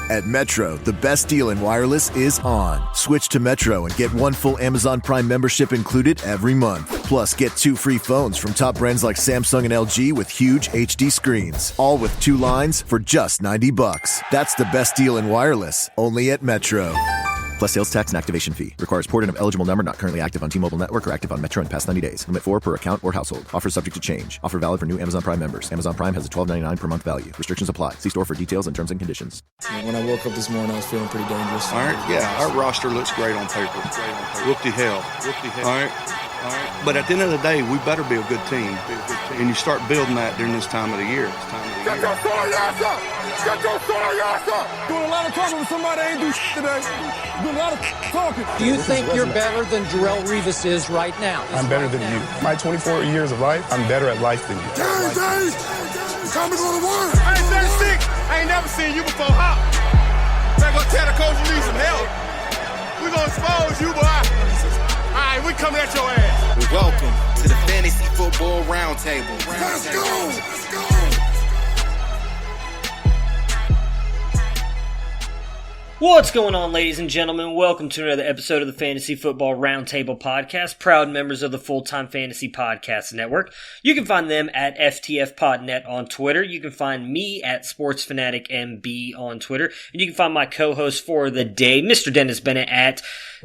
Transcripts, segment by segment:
At Metro, the best deal in wireless is on. Switch to Metro and get one full Amazon Prime membership included every month. Plus, get 2 free phones from top brands like Samsung and LG with huge HD screens. All with 2 lines for just $90. That's the best deal in wireless, only at Metro. Plus sales tax and activation fee. Requires port-in of eligible number not currently active on T-Mobile network or active on Metro in past 90 days. Limit 4 per account or household. Offer subject to change. Offer valid for new Amazon Prime members. Amazon Prime has a $12.99 per month value. Restrictions apply. See store for details and terms and conditions. When I woke up this morning, I was feeling pretty dangerous. All right, yeah, our roster looks great on paper. Whoop-de hell. All right. But at the end of the day, we better be a good team. And you start building that during this time of the year. Get your sorry ass up! Get your sorry ass up! Doing a lot of talking with somebody that ain't do today. Doing a lot of talking. Do you think you're better than Jarrell Revis is right now? I'm better than you. My 24 years of life, I'm better at life than you. Dave! It's time to go to work! I ain't 36. I ain't never seen you before. Hop. Better go tell the coach you need some help. We gonna expose you, boy. All right, we coming at your ass. Welcome to the Fantasy Football Roundtable. Let's go! Let's go! What's going on, ladies and gentlemen? Welcome to another episode of the Fantasy Football Roundtable Podcast, proud members of the Full-Time Fantasy Podcast Network. You can find them at FTFPodNet on Twitter. You can find me at SportsFanaticMB on Twitter. And you can find my co-host for the day, Mr. Dennis Bennett, at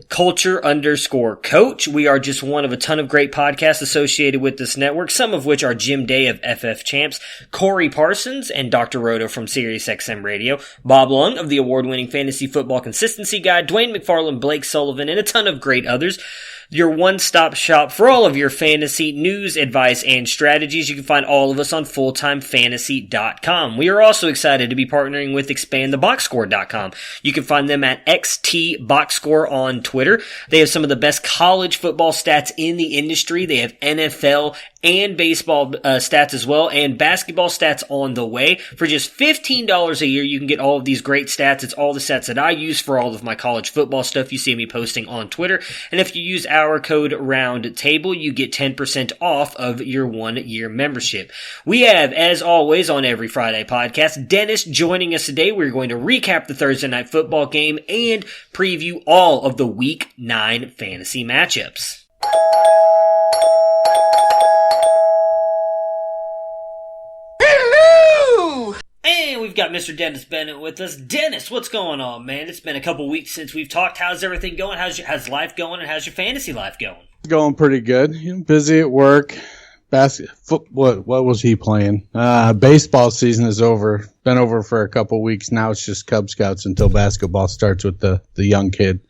Culture_Coach. We are just one of a ton of great podcasts associated with this network, some of which are Jim Day of FF Champs, Corey Parsons, and Dr. Roto from SiriusXM Radio, Bob Lung of the award-winning Fantasy Football Consistency Guide, Dwayne McFarland, Blake Sullivan, and a ton of great others. Your one-stop shop for all of your fantasy news, advice, and strategies. You can find all of us on fulltimefantasy.com. We are also excited to be partnering with expandtheboxscore.com. You can find them at XTBoxscore on Twitter. They have some of the best college football stats in the industry. They have NFL and baseball stats as well, and basketball stats on the way. For just $15 a year, you can get all of these great stats. It's all the stats that I use for all of my college football stuff you see me posting on Twitter. And if you use our code ROUNDTABLE, you get 10% off of your 1-year membership. We have, as always, on every Friday podcast, Dennis joining us today. We're going to recap the Thursday night football game and preview all of the Week 9 fantasy matchups. And we've got Mr. Dennis Bennett with us. Dennis, what's going on, man? It's been a couple weeks since we've talked. How's everything going? How's life going, and how's your fantasy life going? Going pretty good. Busy at work. What was he playing? Baseball season is over. Been over for a couple weeks now. It's just Cub Scouts until basketball starts with the young kid.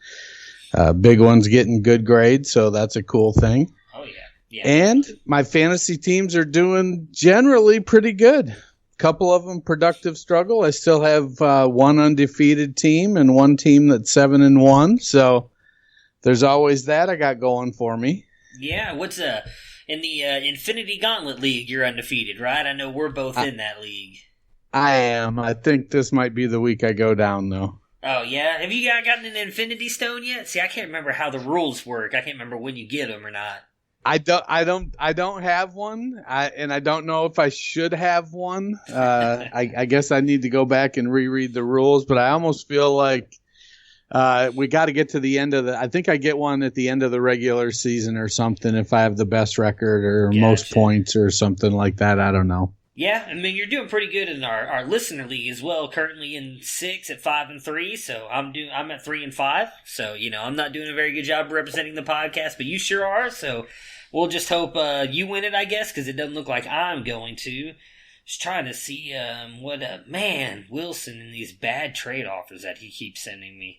Big one's getting good grades, so that's a cool thing. Oh yeah. And my fantasy teams are doing generally pretty good. Couple of them productive struggle. I still have one undefeated team and one team that's 7-1. So there's always that I got going for me. Yeah, what's in the Infinity Gauntlet League? You're undefeated, right? I know we're both in that league. I am. I think this might be the week I go down, though. Oh yeah, have you gotten an Infinity Stone yet? See, I can't remember how the rules work. I can't remember when you get them or not. I don't have one, and I don't know if I should have one. I guess I need to go back and reread the rules, but I almost feel like we got to get to the end of I think I get one at the end of the regular season or something if I have the best record or most points or something like that. I don't know. Yeah, I mean, you're doing pretty good in our listener league as well. Currently in 6 at 5-3, so I'm at 3-5. So I'm not doing a very good job representing the podcast, but you sure are. So we'll just hope you win it, I guess, because it doesn't look like I'm going to. Just trying to see Wilson and these bad trade offers that he keeps sending me.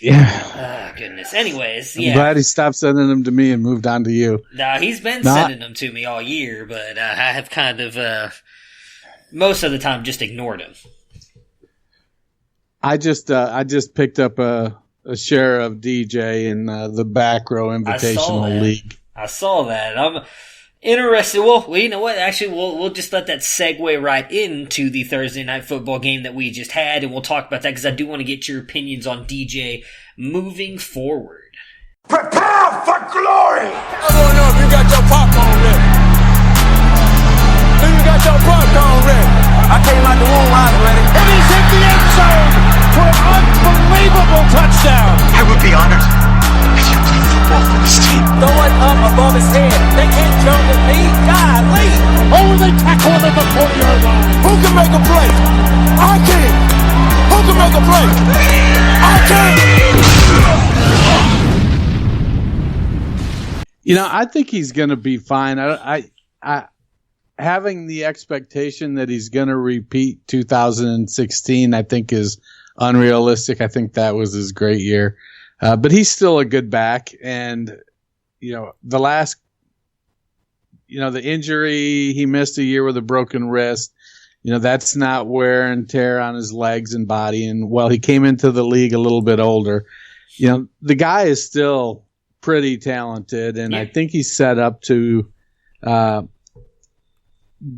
Yeah. Oh, goodness. Anyways, I'm glad he stopped sending them to me and moved on to you. No, he's been sending them to me all year, but I have kind of most of the time just ignored him. I just picked up a share of DJ in the Back Row Invitational League. I saw that. I'm interested. Well, you know what? Actually, we'll just let that segue right into the Thursday night football game that we just had, and we'll talk about that because I do want to get your opinions on DJ moving forward. Prepare for glory! I don't know if you got your popcorn ready. If you got your popcorn ready. I came out the womb, I was ready. And he's hit the end zone for a above his head. They can't jump with me. Golly. Oh, they tackle him at the 40-yard line. Who can make a play? I can. Who can make a play? I can. You know, I think he's going to be fine. I having the expectation that he's going to repeat 2016, I think is unrealistic. I think that was his great year. But he's still a good back. And, you know, the injury, he missed a year with a broken wrist. You know, that's not wear and tear on his legs and body. And while he came into the league a little bit older, you know, the guy is still pretty talented. And I think he's set up to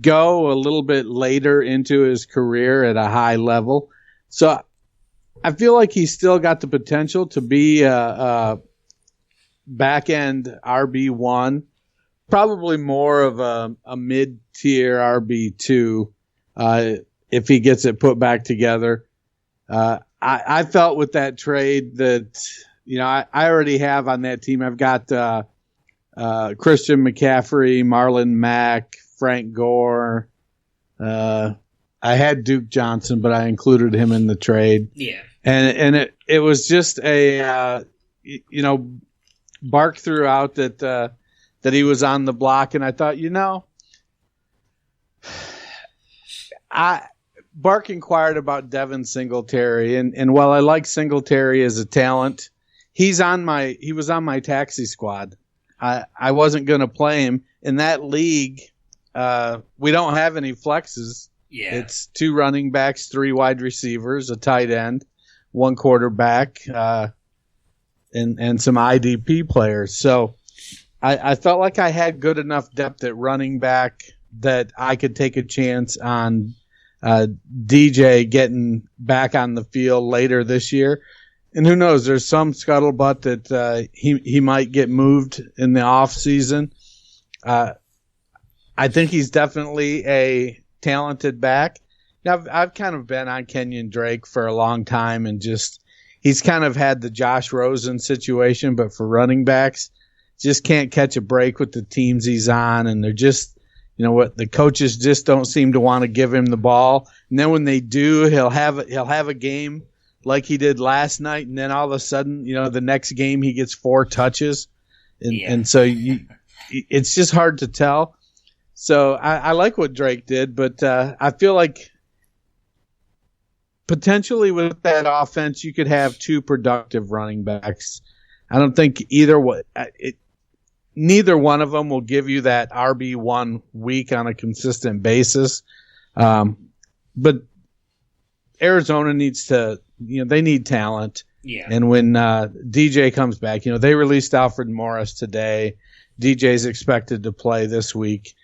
go a little bit later into his career at a high level. So I feel like he's still got the potential to be a back-end RB1, probably more of a mid-tier RB2 if he gets it put back together. I felt with that trade that, you know, I already have on that team. I've got Christian McCaffrey, Marlon Mack, Frank Gore. I had Duke Johnson, but I included him in the trade. Yeah. And it was just a, bark throughout that he was on the block. And I thought, you know, Bark inquired about Devin Singletary. And while I like Singletary as a talent, he was on my taxi squad. I wasn't going to play him in that league. We don't have any flexes. Yeah. It's 2 running backs, 3 wide receivers, a tight end, 1 quarterback, and some IDP players. So I felt like I had good enough depth at running back that I could take a chance on DJ getting back on the field later this year. And who knows, there's some scuttlebutt that he might get moved in the off season. I think he's definitely a talented back. Now, I've kind of been on Kenyon Drake for a long time, and he's kind of had the Josh Rosen situation, but for running backs, just can't catch a break with the teams he's on, and they're just, you know what, the coaches just don't seem to want to give him the ball. And then when they do, he'll have a game like he did last night, and then all of a sudden, you know, the next game he gets 4 touches, and so it's just hard to tell. So I like what Drake did, but I feel like potentially with that offense, you could have 2 productive running backs. I don't think neither one of them will give you that RB1 week on a consistent basis. But Arizona needs to, you know, they need talent. Yeah. And when DJ comes back, you know, they released Alfred Morris today. DJ's expected to play this week.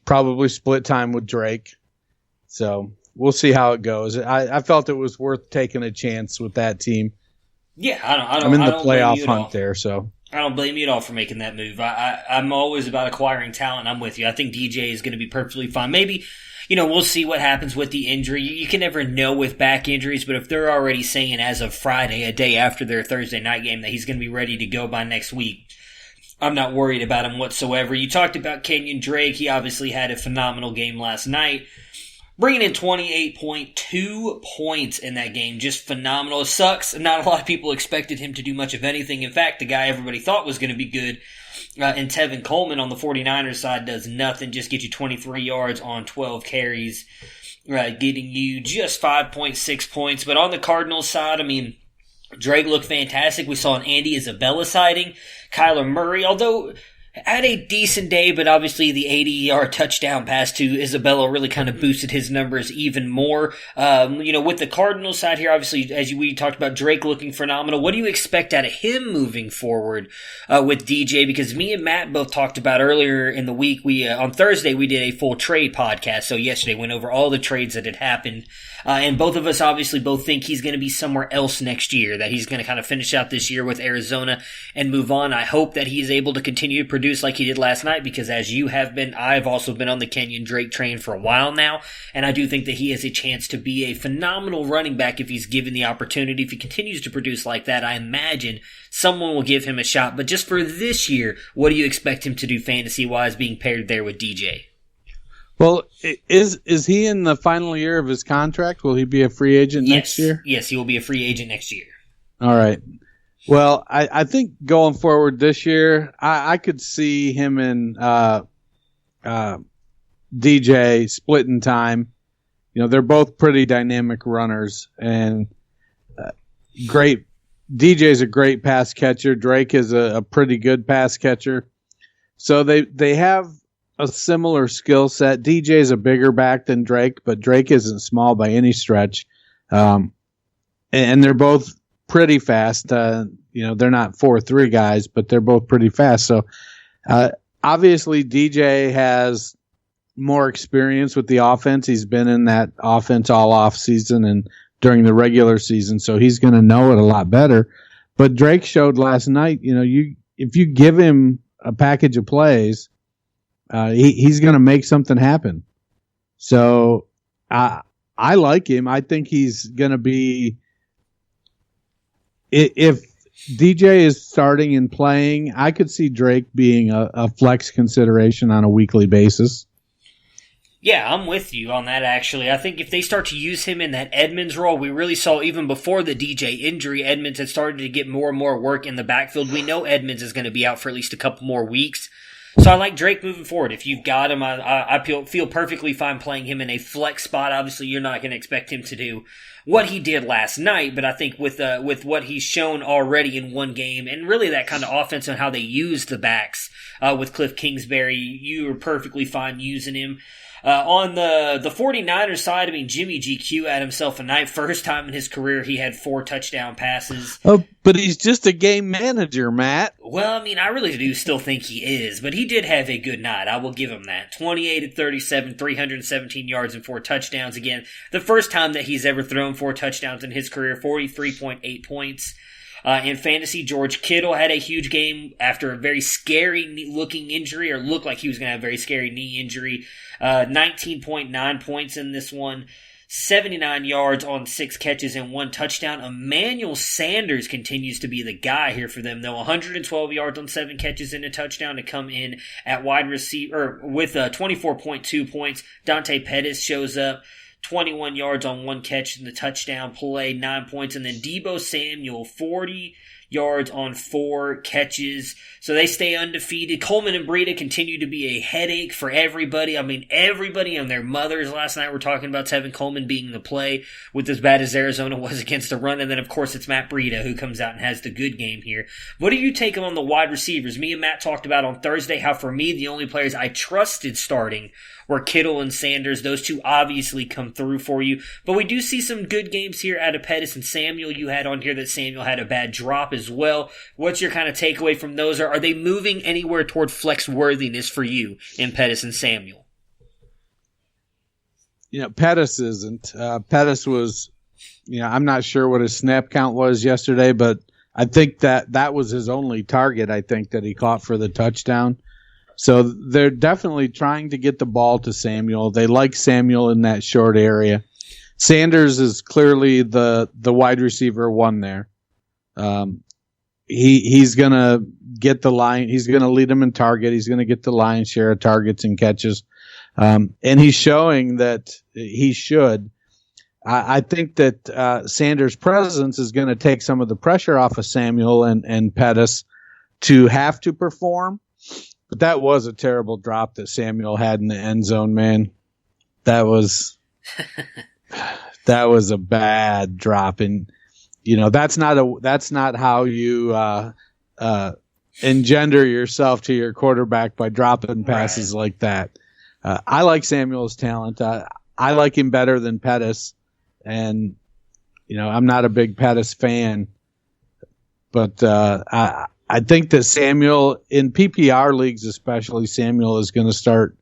Probably split time with Drake. So we'll see how it goes. I felt it was worth taking a chance with that team. Yeah, I'm in the playoff hunt there, so I don't blame you at all for making that move. I'm always about acquiring talent. I'm with you. I think DJ is going to be perfectly fine. Maybe, you know, we'll see what happens with the injury. You can never know with back injuries, but if they're already saying as of Friday, a day after their Thursday night game, that he's going to be ready to go by next week, I'm not worried about him whatsoever. You talked about Kenyon Drake. He obviously had a phenomenal game last night, bringing in 28.2 points in that game. Just phenomenal. It sucks. Not a lot of people expected him to do much of anything. In fact, the guy everybody thought was going to be good, and Tevin Coleman on the 49ers side does nothing. Just get you 23 yards on 12 carries, getting you just 5.6 points. But on the Cardinals side, I mean, Drake looked fantastic. We saw an Andy Isabella sighting. Kyler Murray, although had a decent day, but obviously the 80-yard touchdown pass to Isabella really kind of boosted his numbers even more. With the Cardinals side here, obviously, as we talked about, Drake looking phenomenal. What do you expect out of him moving forward with DJ? Because me and Matt both talked about earlier in the week, on Thursday we did a full trade podcast. So yesterday went over all the trades that had happened And both of us obviously both think he's going to be somewhere else next year, that he's going to kind of finish out this year with Arizona and move on. I hope that he is able to continue to produce like he did last night, because as you have been, I've also been on the Kenyon Drake train for a while now, and I do think that he has a chance to be a phenomenal running back if he's given the opportunity. If he continues to produce like that, I imagine someone will give him a shot. But just for this year, what do you expect him to do fantasy-wise being paired there with DJ? Well, is he in the final year of his contract? Will he be a free agent next year? Yes, he will be a free agent next year. All right. Well, I think going forward this year, I could see him and DJ splitting time. They're both pretty dynamic runners, and great. DJ's a great pass catcher. Drake is a pretty good pass catcher. So they have a similar skill set. DJ's a bigger back than Drake, but Drake isn't small by any stretch. And they're both pretty fast. They're not 4.3 guys, but they're both pretty fast. So obviously DJ has more experience with the offense. He's been in that offense all off season and during the regular season, so he's going to know it a lot better. But Drake showed last night, if you give him a package of plays, he's going to make something happen. So I like him. I think he's going to be, if DJ is starting and playing, I could see Drake being a flex consideration on a weekly basis. Yeah, I'm with you on that, actually. I think if they start to use him in that Edmonds role, we really saw even before the DJ injury, Edmonds had started to get more and more work in the backfield. We know Edmonds is going to be out for at least a couple more weeks. So I like Drake moving forward. If you've got him, I feel perfectly fine playing him in a flex spot. Obviously, you're not going to expect him to do what he did last night, but I think with what he's shown already in one game, and really that kind of offense and how they use the backs with Cliff Kingsbury, you are perfectly fine using him. On the 49ers side, Jimmy GQ had himself a night. First time in his career he had 4 touchdown passes. Oh, but he's just a game manager, Matt. Well, I really do still think he is, but he did have a good night. I will give him that. 28-37, 317 yards and 4 touchdowns. Again, the first time that he's ever thrown 4 touchdowns in his career, 43.8 points. In fantasy, George Kittle had a huge game after a very scary-looking injury, or looked like he was going to have a very scary knee injury. 19.9 points in this one, 79 yards on 6 catches and 1 touchdown. Emmanuel Sanders continues to be the guy here for them, though. 112 yards on 7 catches and a touchdown to come in at wide receiver with 24.2 points. Dante Pettis shows up. 21 yards on 1 catch in the touchdown play, 9 points. And then Deebo Samuel, 40 yards on 4 catches. So they stay undefeated. Coleman and Breida continue to be a headache for everybody. Everybody and their mothers last night were talking about Tevin Coleman being the play with as bad as Arizona was against the run. And then, of course, it's Matt Breida who comes out and has the good game here. What do you take on the wide receivers? Me and Matt talked about on Thursday how, for me, the only players I trusted starting were Kittle and Sanders. Those two obviously come through for you. But we do see some good games here out of Pettis and Samuel. You had on here that Samuel had a bad drop as well. What's your kind of takeaway from those? Are they moving anywhere toward flex worthiness for you in Pettis and Samuel? Pettis isn't. Pettis was, I'm not sure what his snap count was yesterday, but I think that was his only target, I think, that he caught for the touchdown. So they're definitely trying to get the ball to Samuel. They like Samuel in that short area. Sanders is clearly the wide receiver 1 there. He's going to get the line. He's going to lead them in target. He's going to get the lion's share of targets and catches. And he's showing that he should. I think that Sanders' presence is going to take some of the pressure off of Samuel and Pettis to have to perform. But that was a terrible drop that Samuel had in the end zone, man. That was a bad drop, and that's not how you engender yourself to your quarterback by dropping passes like that. I like Samuel's talent. I like him better than Pettis, and I'm not a big Pettis fan, but I think that Samuel, in PPR leagues especially, Samuel is going to start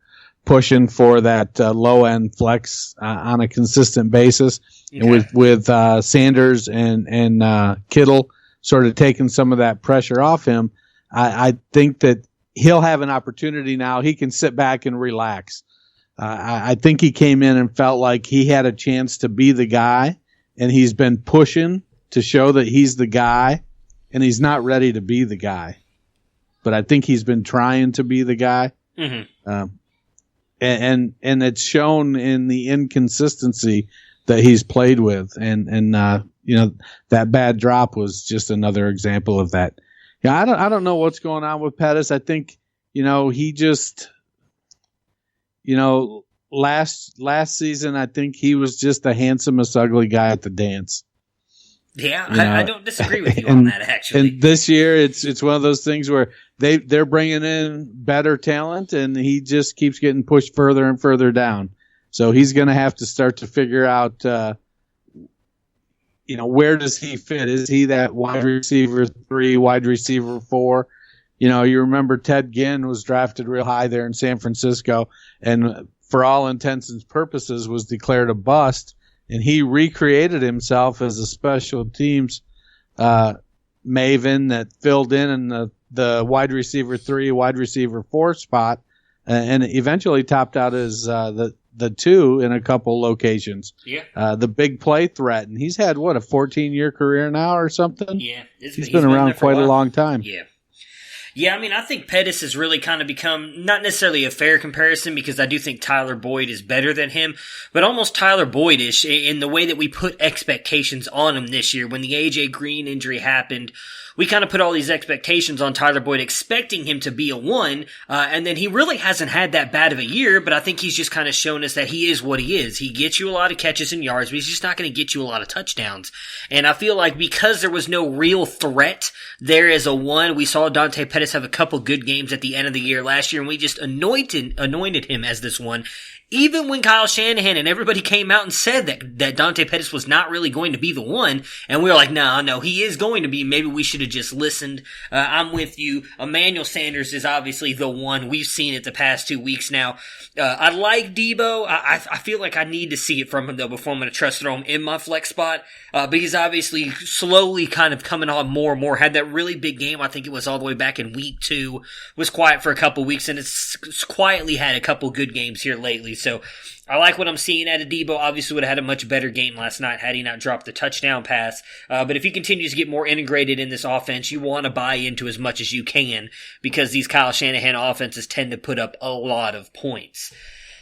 pushing for that low end flex on a consistent basis. Okay. And with Sanders and Kittle sort of taking some of that pressure off him, I think that he'll have an opportunity now. He can sit back and relax. I think he came in and felt like he had a chance to be the guy, and he's been pushing to show that he's the guy, and he's not ready to be the guy. But I think he's been trying to be the guy. Mm-hmm. And it's shown in the inconsistency that he's played with. And that bad drop was just another example of that. Yeah, I don't know what's going on with Pettis. I think, he just, last season, I think he was just the handsomest ugly guy at the dance. Yeah, I don't disagree with you on that, actually. And this year, it's one of those things where they're bringing in better talent, and he just keeps getting pushed further and further down. So he's going to have to start to figure out, where does he fit? Is he that wide receiver 3, wide receiver 4? You remember Ted Ginn was drafted real high there in San Francisco, and for all intents and purposes was declared a bust. And he recreated himself as a special teams maven that filled in the wide receiver 3, wide receiver 4 spot, and eventually topped out as the 2 in a couple locations. Yeah. The big play threat, and he's had a 14-year career now or something. Yeah, he's been around quite a long time. Yeah. Yeah, I mean, I think Pettis has really kind of become not necessarily a fair comparison because I do think Tyler Boyd is better than him, but almost Tyler Boyd-ish in the way that we put expectations on him this year. When the A.J. Green injury happened, we kind of put all these expectations on Tyler Boyd, expecting him to be a 1, and then he really hasn't had that bad of a year, but I think he's just kind of shown us that he is what he is. He gets you a lot of catches and yards, but he's just not going to get you a lot of touchdowns. And I feel like because there was no real threat there as a 1, we saw Dante Pettis have a couple good games at the end of the year last year, and we just anointed him as this 1. Even when Kyle Shanahan and everybody came out and said that Dante Pettis was not really going to be the 1, and we were like, no, he is going to be. Maybe we should have just listened. I'm with you. Emmanuel Sanders is obviously the 1. We've seen it the past 2 weeks now. I like Debo. I feel like I need to see it from him, though, before I'm going to trust throw him in my flex spot. But he's obviously slowly kind of coming on more and more. Had that really big game, I think it was all the way back in week 2. Was quiet for a couple weeks, and it's quietly had a couple good games here lately. So I like what I'm seeing out of Debo. Obviously would have had a much better game last night had he not dropped the touchdown pass. But if he continues to get more integrated in this offense, you want to buy into as much as you can because these Kyle Shanahan offenses tend to put up a lot of points.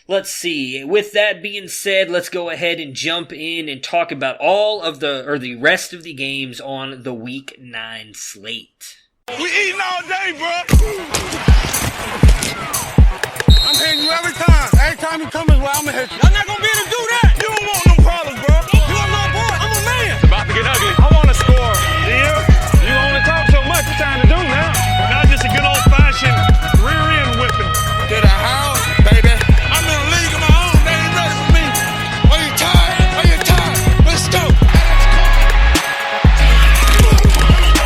Let's see. With that being said, let's go ahead and jump in and talk about the rest of the games on the Week 9 slate. We eating all day, bro. I'm hitting you every time. Every time you come as well, I'm gonna hit you. I'm not gonna be able to do that. You don't want no problems, bro. You want no boy? I'm a man. It's about to get ugly. I want to score. Yeah. You only talk so much. It's time to do now. Now just a good old-fashioned rear end whipping. To the house, baby. I'm in a league of my own. They ain't ready for me. Are you tired? Are you tired? Let's go.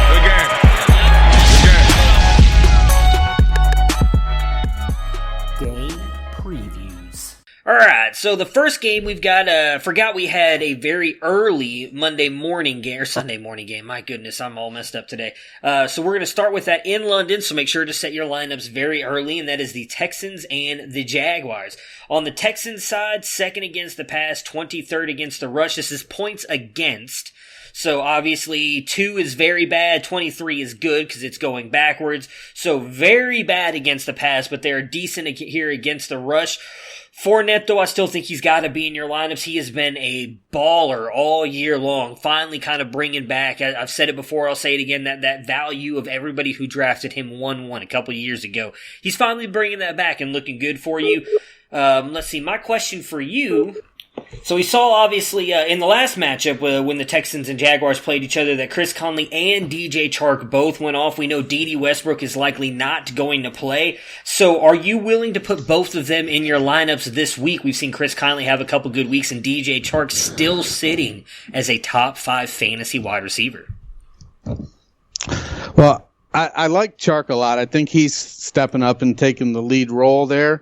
Good game. Game previews. Alright, so the first game we've got, forgot we had a very early Monday morning game, or Sunday morning game. My goodness, I'm all messed up today. So we're going to start with that in London, so make sure to set your lineups very early, and that is the Texans and the Jaguars. On the Texans side, second against the pass, 23rd against the rush. This is points against. So obviously 2 is very bad, 23 is good because it's going backwards. So very bad against the pass, but they're decent here against the rush. Fournette, though, I still think he's got to be in your lineups. He has been a baller all year long, finally kind of bringing back, I've said it before, I'll say it again, that value of everybody who drafted him 1-1 a couple years ago. He's finally bringing that back and looking good for you. Let's see, my question for you... So we saw, obviously, in the last matchup when the Texans and Jaguars played each other that Chris Conley and DJ Chark both went off. We know D.D. Westbrook is likely not going to play. So are you willing to put both of them in your lineups this week? We've seen Chris Conley have a couple good weeks and DJ Chark still sitting as a top 5 fantasy wide receiver. Well, I like Chark a lot. I think he's stepping up and taking the lead role there.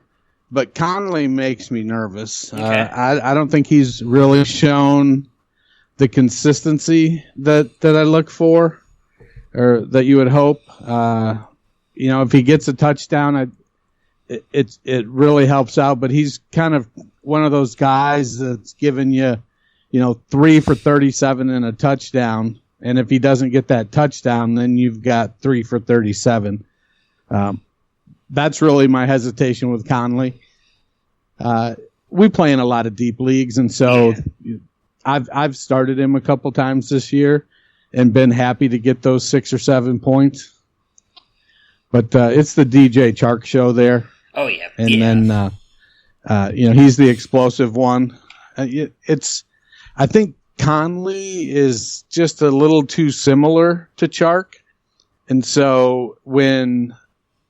but Conley makes me nervous. Okay. I don't think he's really shown the consistency that I look for, or that you would hope. If he gets a touchdown, it really helps out. But he's kind of one of those guys that's giving you, 3 for 37 and a touchdown. And if he doesn't get that touchdown, then you've got 3 for 37. That's really my hesitation with Conley. We play in a lot of deep leagues, and so I've started him a couple times this year and been happy to get those 6 or 7 points. But it's the DJ Chark show there. Oh, yeah. And then, he's the explosive one. I think Conley is just a little too similar to Chark. And so when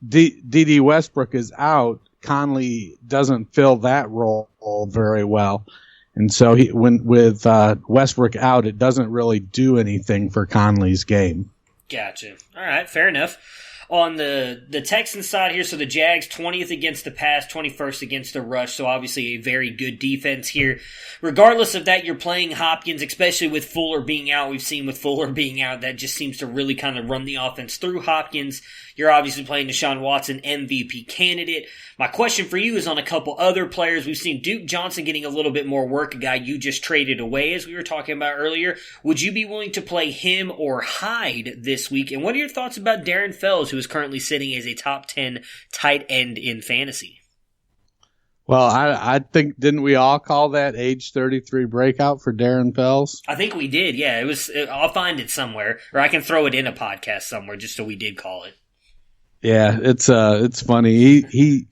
D.D. Westbrook is out, Conley doesn't fill that role very well. And so with Westbrook out, it doesn't really do anything for Conley's game. Gotcha. All right, fair enough. On the Texans side here, so the Jags 20th against the pass, 21st against the rush, so obviously a very good defense here. Regardless of that, you're playing Hopkins, especially with Fuller being out. We've seen with Fuller being out, that just seems to really kind of run the offense through Hopkins. You're obviously playing Deshaun Watson, MVP candidate. My question for you is on a couple other players. We've seen Duke Johnson getting a little bit more work, a guy you just traded away, as we were talking about earlier. Would you be willing to play him or Hyde this week? And what are your thoughts about Darren Fells, who is currently sitting as a top 10 tight end in fantasy? Well, I think, didn't we all call that age 33 breakout for Darren Fells? I think we did, yeah. I'll find it somewhere, or I can throw it in a podcast somewhere just so we did call it. Yeah, it's funny. He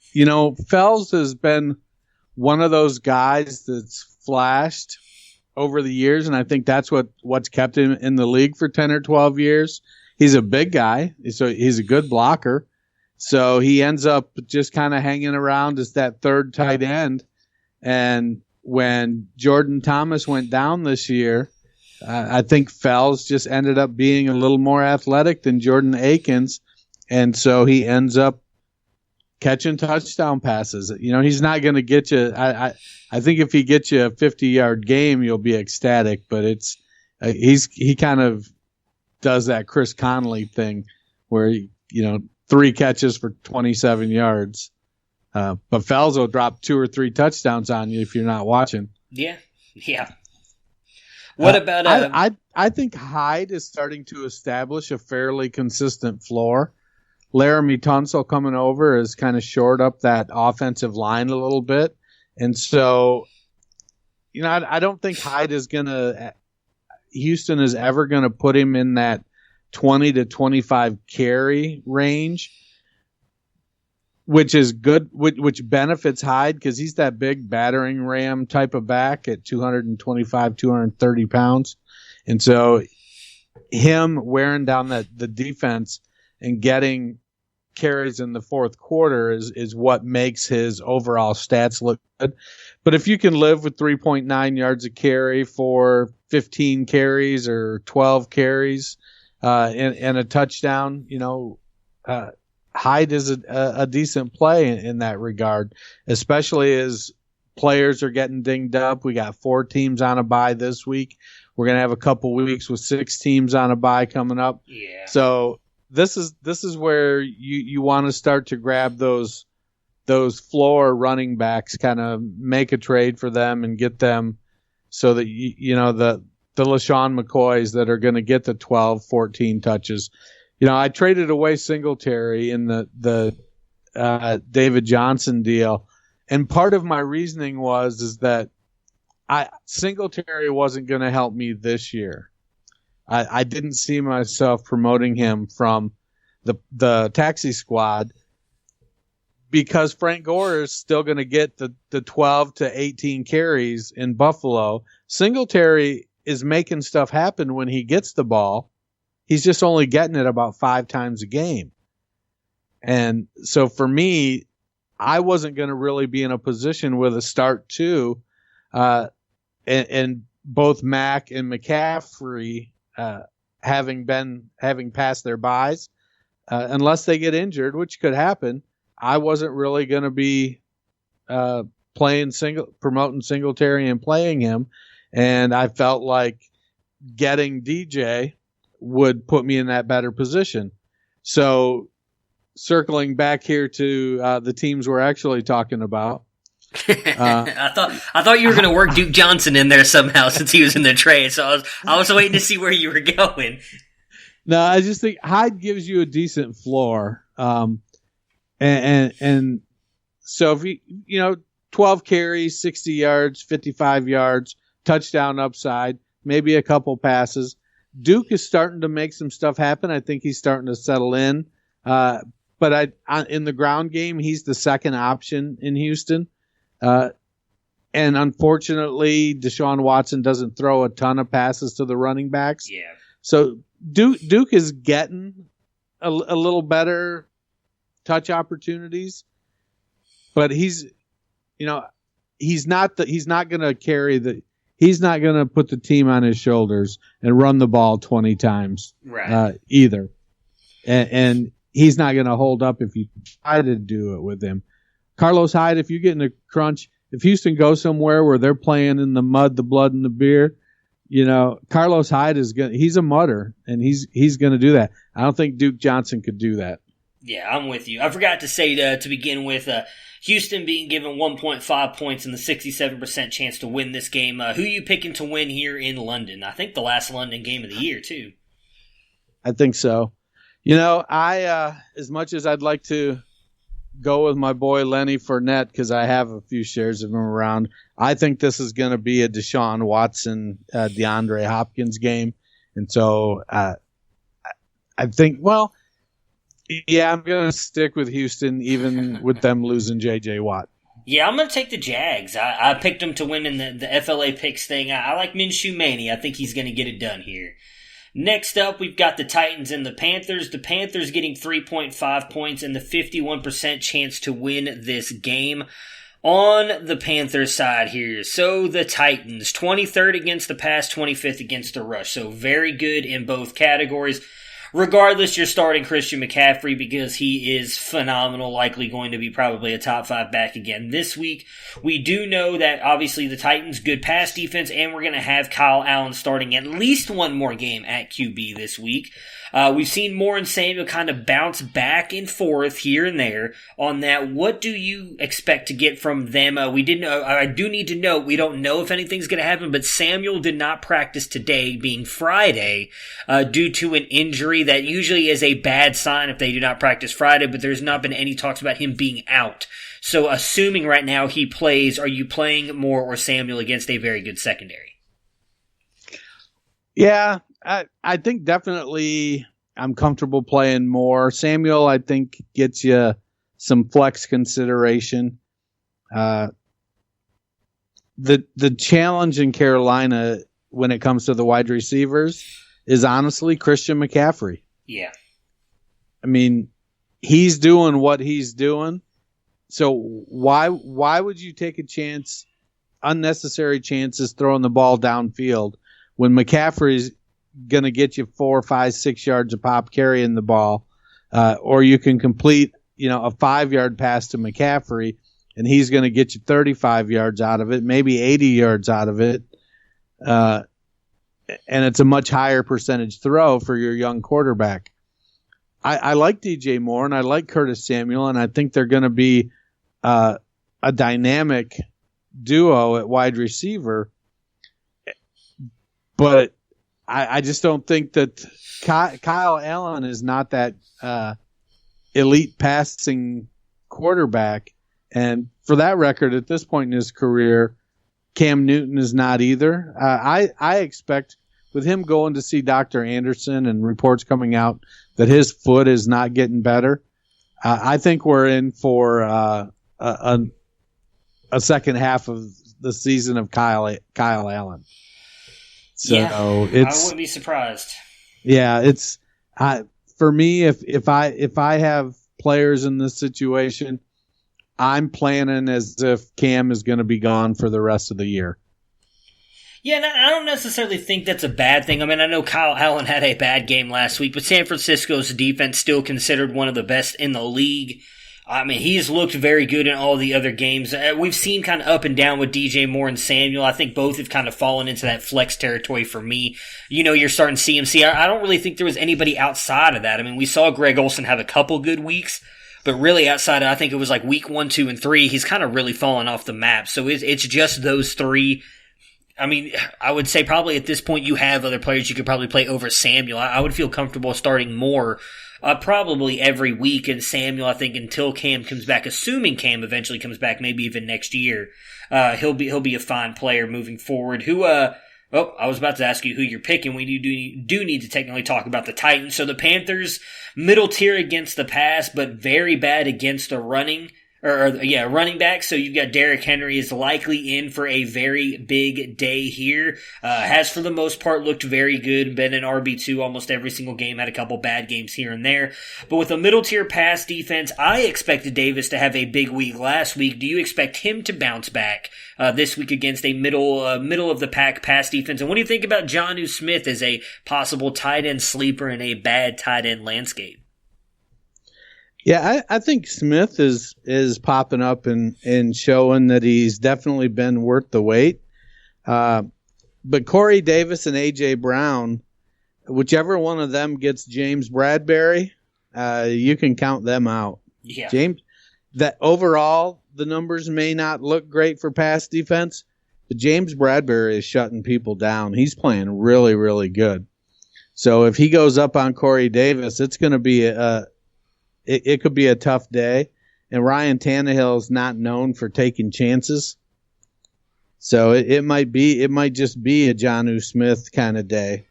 Fells has been one of those guys that's flashed over the years, and I think that's what's kept him in the league for 10 or 12 years. He's a big guy, so he's a good blocker. So he ends up just kind of hanging around as that third tight end. And when Jordan Thomas went down this year, I think Fells just ended up being a little more athletic than Jordan Akins. And so he ends up catching touchdown passes. He's not going to get you. I think if he gets you a 50-yard game, you'll be ecstatic. But he kind of does that Chris Conley thing where 3 catches for 27 yards. But Fells will drop 2 or 3 touchdowns on you if you're not watching. Yeah. What about? I think Hyde is starting to establish a fairly consistent floor. Laramie Tunsil coming over has kind of shored up that offensive line a little bit. And so, I don't think Hyde is going to – Houston is ever going to put him in that 20 to 25 carry range, which is good, which benefits Hyde because he's that big battering ram type of back at 225, 230 pounds. And so him wearing down the defense and getting carries in the fourth quarter is what makes his overall stats look good. But if you can live with 3.9 yards a carry for 15 carries or 12 carries and a touchdown, Hyde is a decent play in that regard, especially as players are getting dinged up. We got 4 teams on a bye this week. We're going to have a couple weeks with 6 teams on a bye coming up. Yeah. So this is where you want to start to grab those floor running backs, kind of make a trade for them and get them so that the LaShawn McCoys that are going to get the 12, 14 touches. I traded away Singletary in the David Johnson deal, and part of my reasoning is that Singletary wasn't going to help me this year. I didn't see myself promoting him from the taxi squad because Frank Gore is still going to get the 12 to 18 carries in Buffalo. Singletary is making stuff happen when he gets the ball. He's just only getting it about 5 times a game. And so for me, I wasn't going to really be in a position with a start 2, and both Mack and McCaffrey having passed their byes, unless they get injured, which could happen. I wasn't really going to be promoting Singletary and playing him, and I felt like getting DJ would put me in that better position. So circling back here to the teams we're actually talking about. I thought you were going to work Duke Johnson in there somehow since he was in the trade. So I was waiting to see where you were going. No, I just think Hyde gives you a decent floor. And so if you 12 carries, 60 yards, 55 yards, touchdown upside, maybe a couple passes. Duke is starting to make some stuff happen. I think he's starting to settle in. But in the ground game, he's the second option in Houston. And unfortunately, Deshaun Watson doesn't throw a ton of passes to the running backs. Yeah. So Duke is getting a little better touch opportunities, but he's not going to put the team on his shoulders and run the ball 20 times either. And he's not going to hold up if you try to do it with him. Carlos Hyde, if you get in a crunch, if Houston goes somewhere where they're playing in the mud, the blood, and the beer, Carlos Hyde he's a mudder, and he's going to do that. I don't think Duke Johnson could do that. Yeah, I'm with you. I forgot to say to begin with, Houston being given 1.5 points and the 67% chance to win this game. Who you picking to win here in London? I think the last London game of the year, too. I think so. I as much as I'd like to go with my boy Lenny Fournette because I have a few shares of him around, I think this is going to be a Deshaun Watson, DeAndre Hopkins game. And so I think, I'm going to stick with Houston even with them losing J.J. Watt. Yeah, I'm going to take the Jags. I picked them to win in the FLA picks thing. I like Minshew Maney. I think he's going to get it done here. Next up, we've got the Titans and the Panthers. The Panthers getting 3.5 points and the 51% chance to win this game. On the Panthers side here, so the Titans, 23rd against the pass, 25th against the rush. So very good in both categories. Regardless, you're starting Christian McCaffrey because he is phenomenal, likely going to be probably a top 5 back again this week. We do know that obviously the Titans, good pass defense, and we're going to have Kyle Allen starting at least one more game at QB this week. We've seen Moore and Samuel kind of bounce back and forth here and there on that. What do you expect to get from them? I do need to note, we don't know if anything's going to happen, but Samuel did not practice today, being Friday, due to an injury that usually is a bad sign if they do not practice Friday, but there's not been any talks about him being out. So assuming right now he plays, are you playing Moore or Samuel against a very good secondary? Yeah, I think definitely I'm comfortable playing Moore. Samuel, I think, gets you some flex consideration. The challenge in Carolina when it comes to the wide receivers is honestly Christian McCaffrey. Yeah. I mean, he's doing what he's doing. So why would you take a chance, unnecessary chances throwing the ball downfield when McCaffrey's going to get you 4, 5, 6 yards a pop carrying the ball, or you can complete, a 5-yard pass to McCaffrey and he's going to get you 35 yards out of it, maybe 80 yards out of it. And it's a much higher percentage throw for your young quarterback. I like DJ Moore and I like Curtis Samuel, and I think they're going to be a dynamic duo at wide receiver. But I just don't think that Kyle Allen is not that elite passing quarterback. And for that record, at this point in his career, Cam Newton is not either. I expect with him going to see Dr. Anderson and reports coming out that his foot is not getting better, I think we're in for a second half of the season of Kyle Allen. So I wouldn't be surprised. Yeah, it's for me. If I have players in this situation, I'm planning as if Cam is going to be gone for the rest of the year. Yeah, and I don't necessarily think that's a bad thing. I mean, I know Kyle Allen had a bad game last week, but San Francisco's defense still considered one of the best in the league. I mean, he's looked very good in all the other games. We've seen kind of up and down with DJ Moore and Samuel. I think both have kind of fallen into that flex territory for me. You're starting CMC. I don't really think there was anybody outside of that. I mean, we saw Greg Olsen have a couple good weeks, but really outside of, I think it was like week 1, 2, and 3, he's kind of really fallen off the map. So it's just those three. I mean, I would say probably at this point you have other players you could probably play over Samuel. I would feel comfortable starting Moore probably every week, and Samuel, I think, until Cam comes back, assuming Cam eventually comes back, maybe even next year, he'll be a fine player moving forward. I was about to ask you who you're picking. We do need to technically talk about the Titans. So the Panthers, middle tier against the pass, but very bad against the running back. So you've got Derrick Henry is likely in for a very big day here. Has for the most part looked very good, been an RB2 almost every single game, had a couple bad games here and there. But with a middle tier pass defense, I expected Davis to have a big week last week. Do you expect him to bounce back this week against a middle of the pack pass defense? And what do you think about Jonnu Smith as a possible tight end sleeper in a bad tight end landscape? Yeah, I think Smith is popping up and showing that he's definitely been worth the wait. But Corey Davis and A.J. Brown, whichever one of them gets James Bradbury, you can count them out. Yeah. James, that overall the numbers may not look great for pass defense, but James Bradbury is shutting people down. He's playing really, really good. So if he goes up on Corey Davis, it's going to be it could be a tough day, and Ryan Tannehill is not known for taking chances. So it might just be a Jonnu Smith kind of day.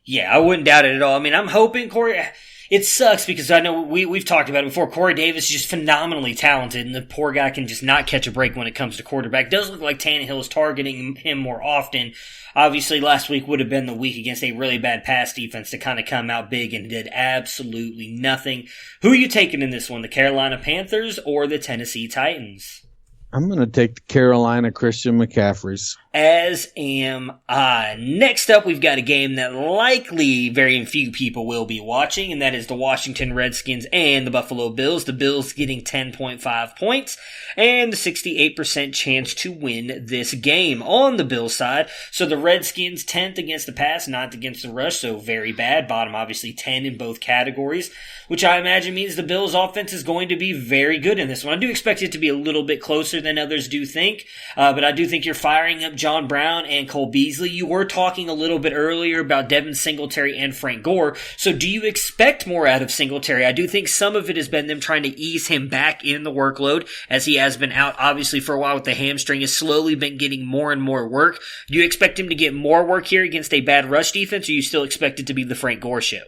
Yeah, I wouldn't doubt it at all. I mean, I'm hoping Corey. It sucks because I know we've talked about it before. Corey Davis is just phenomenally talented, and the poor guy can just not catch a break when it comes to quarterback. It does look like Tannehill is targeting him more often. Obviously, last week would have been the week against a really bad pass defense to kind of come out big and did absolutely nothing. Who are you taking in this one, the Carolina Panthers or the Tennessee Titans? I'm going to take the Carolina Christian McCaffreys. As am I. Next up, we've got a game that likely very few people will be watching, and that is the Washington Redskins and the Buffalo Bills. The Bills getting 10.5 points and the 68% chance to win this game on the Bills side. So the Redskins 10th against the pass, 9th against the rush, so very bad. Bottom obviously 10 in both categories, which I imagine means the Bills offense is going to be very good in this one. I do expect it to be a little bit closer than others do think, but I do think you're firing up John Brown and Cole Beasley. You were talking a little bit earlier about Devin Singletary and Frank Gore, so do you expect more out of Singletary? I do think some of it has been them trying to ease him back in the workload, as he has been out obviously for a while with the hamstring, has slowly been getting more and more work. Do you expect him to get more work here against a bad rush defense, or you still expect it to be the Frank Gore show?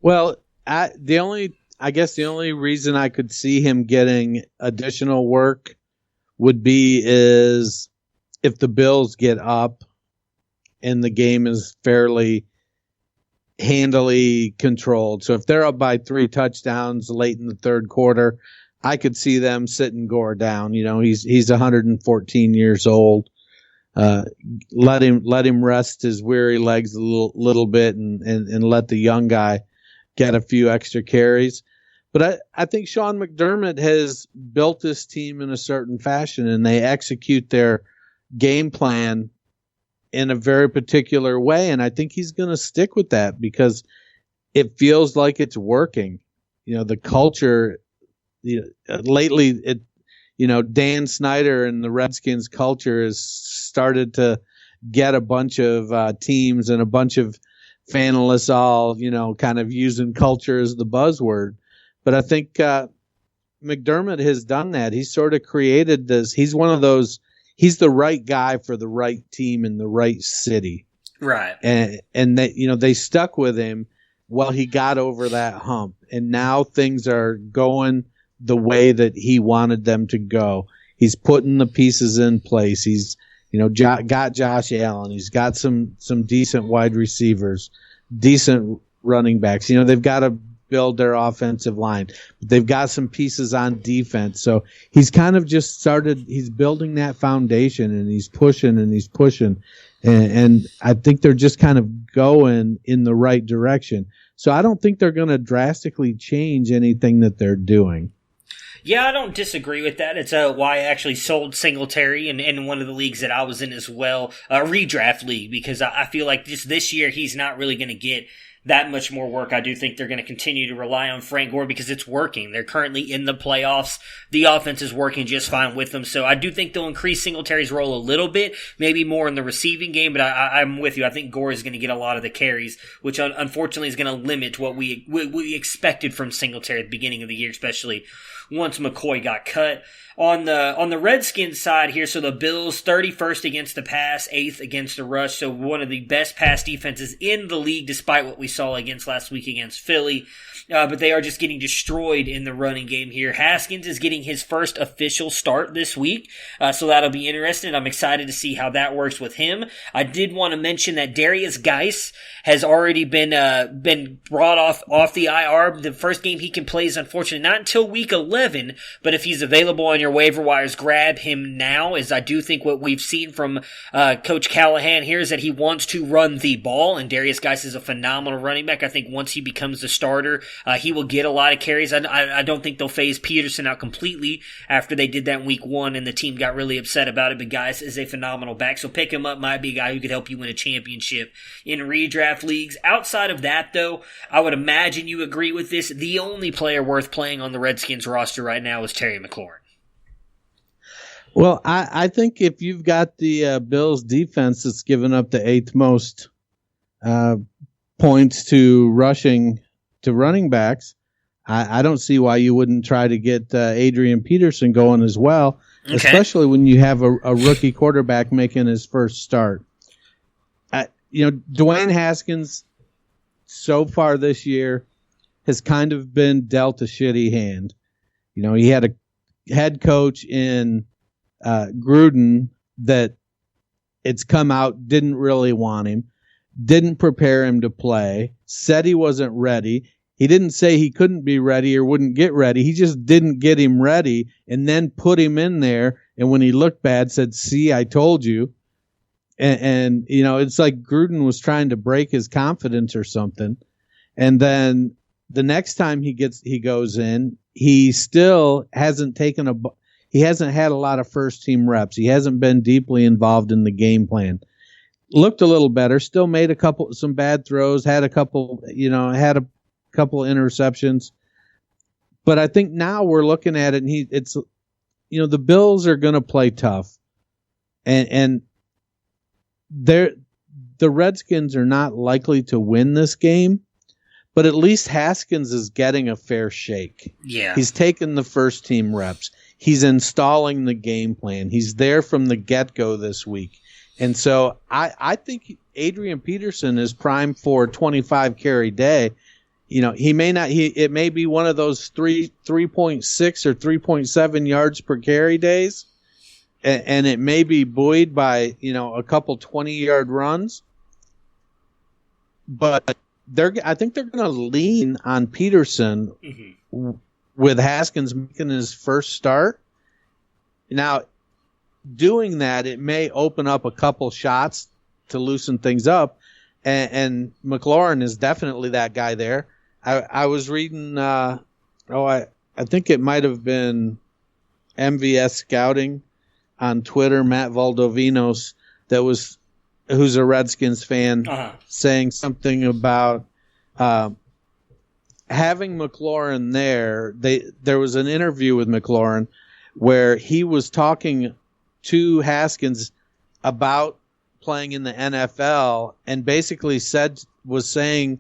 Well, the only reason I could see him getting additional work would be is if the Bills get up and the game is fairly handily controlled. So if they're up by 3 touchdowns late in the third quarter, I could see them sitting Gore down. You know, he's 114 years old. Let him rest his weary legs a little bit and let the young guy get a few extra carries. But I think Sean McDermott has built this team in a certain fashion, and they execute their game plan in a very particular way. And I think he's going to stick with that because it feels like it's working. You know, the culture, lately, Dan Snyder and the Redskins culture has started to get a bunch of teams and a bunch of fanalists all, kind of using culture as the buzzword. But I think McDermott has done that. He's sort of created this. He's one of those. He's the right guy for the right team in the right city. Right. And they stuck with him while he got over that hump. And now things are going the way that he wanted them to go. He's putting the pieces in place. He's, got Josh Allen. He's got some decent wide receivers, decent running backs. They've got to build their offensive line. They've got some pieces on defense. So he's kind of just started, he's building that foundation, and he's pushing and he's pushing. And I think they're just kind of going in the right direction. So I don't think they're going to drastically change anything that they're doing. Yeah, I don't disagree with that. It's why I actually sold Singletary in one of the leagues that I was in as well, a redraft league, because I feel like just this year he's not really going to get that much more work. I do think they're going to continue to rely on Frank Gore because it's working. They're currently in the playoffs. The offense is working just fine with them. So I do think they'll increase Singletary's role a little bit, maybe more in the receiving game, but I'm with you. I think Gore is going to get a lot of the carries, which unfortunately is going to limit what we expected from Singletary at the beginning of the year, especially once McCoy got cut. On the Redskins side here, so the Bills 31st against the pass, 8th against the rush, so one of the best pass defenses in the league despite what we saw against last week against Philly. But they are just getting destroyed in the running game here. Haskins is getting his first official start this week, so that'll be interesting. I'm excited to see how that works with him. I did want to mention that Darius Geis has already been brought off the IR. The first game he can play is unfortunately not until week 11, but if he's available on your waiver wires, grab him now, as I do think what we've seen from Coach Callahan here is that he wants to run the ball, and Darius Geis is a phenomenal running back. I think once he becomes the starter, he will get a lot of carries. I don't think they'll phase Peterson out completely after they did that in week 1 and the team got really upset about it, but Geis is a phenomenal back, so pick him up. Might be a guy who could help you win a championship in redraft leagues. Outside of that, though, I would imagine you agree with this. The only player worth playing on the Redskins roster right now is Terry McLaurin. Well, I think if you've got the Bills defense that's given up the 8th most points to running backs, I don't see why you wouldn't try to get Adrian Peterson going as well, okay, especially when you have a rookie quarterback making his first start. Dwayne Haskins so far this year has kind of been dealt a shitty hand. He had a head coach in Gruden that it's come out didn't really want him, didn't prepare him to play, said he wasn't ready. He didn't say he couldn't be ready or wouldn't get ready. He just didn't get him ready and then put him in there. And when he looked bad, said, "See, I told you." And it's like Gruden was trying to break his confidence or something. And then the next time he goes in, he still hasn't he hasn't had a lot of first team reps. He hasn't been deeply involved in the game plan. Looked a little better, still made some bad throws, had a couple interceptions. But I think now we're looking at it and the Bills are going to play tough. And the Redskins are not likely to win this game, but at least Haskins is getting a fair shake. Yeah. He's taken the first team reps. He's installing the game plan. He's there from the get-go this week. And so I think Adrian Peterson is primed for a 25 carry day. He may not, it may be one of those 3.6 or 3.7 yards per carry days. And it may be buoyed by, a couple 20-yard runs. But I think they're going to lean on Peterson with Haskins making his first start. Now, doing that, it may open up a couple shots to loosen things up. And McLaurin is definitely that guy there. I was reading, I think it might have been MVS Scouting on Twitter, Matt Valdovinos, who's a Redskins fan, saying something about having McLaurin there. There was an interview with McLaurin where he was talking to Haskins about playing in the NFL, and basically was saying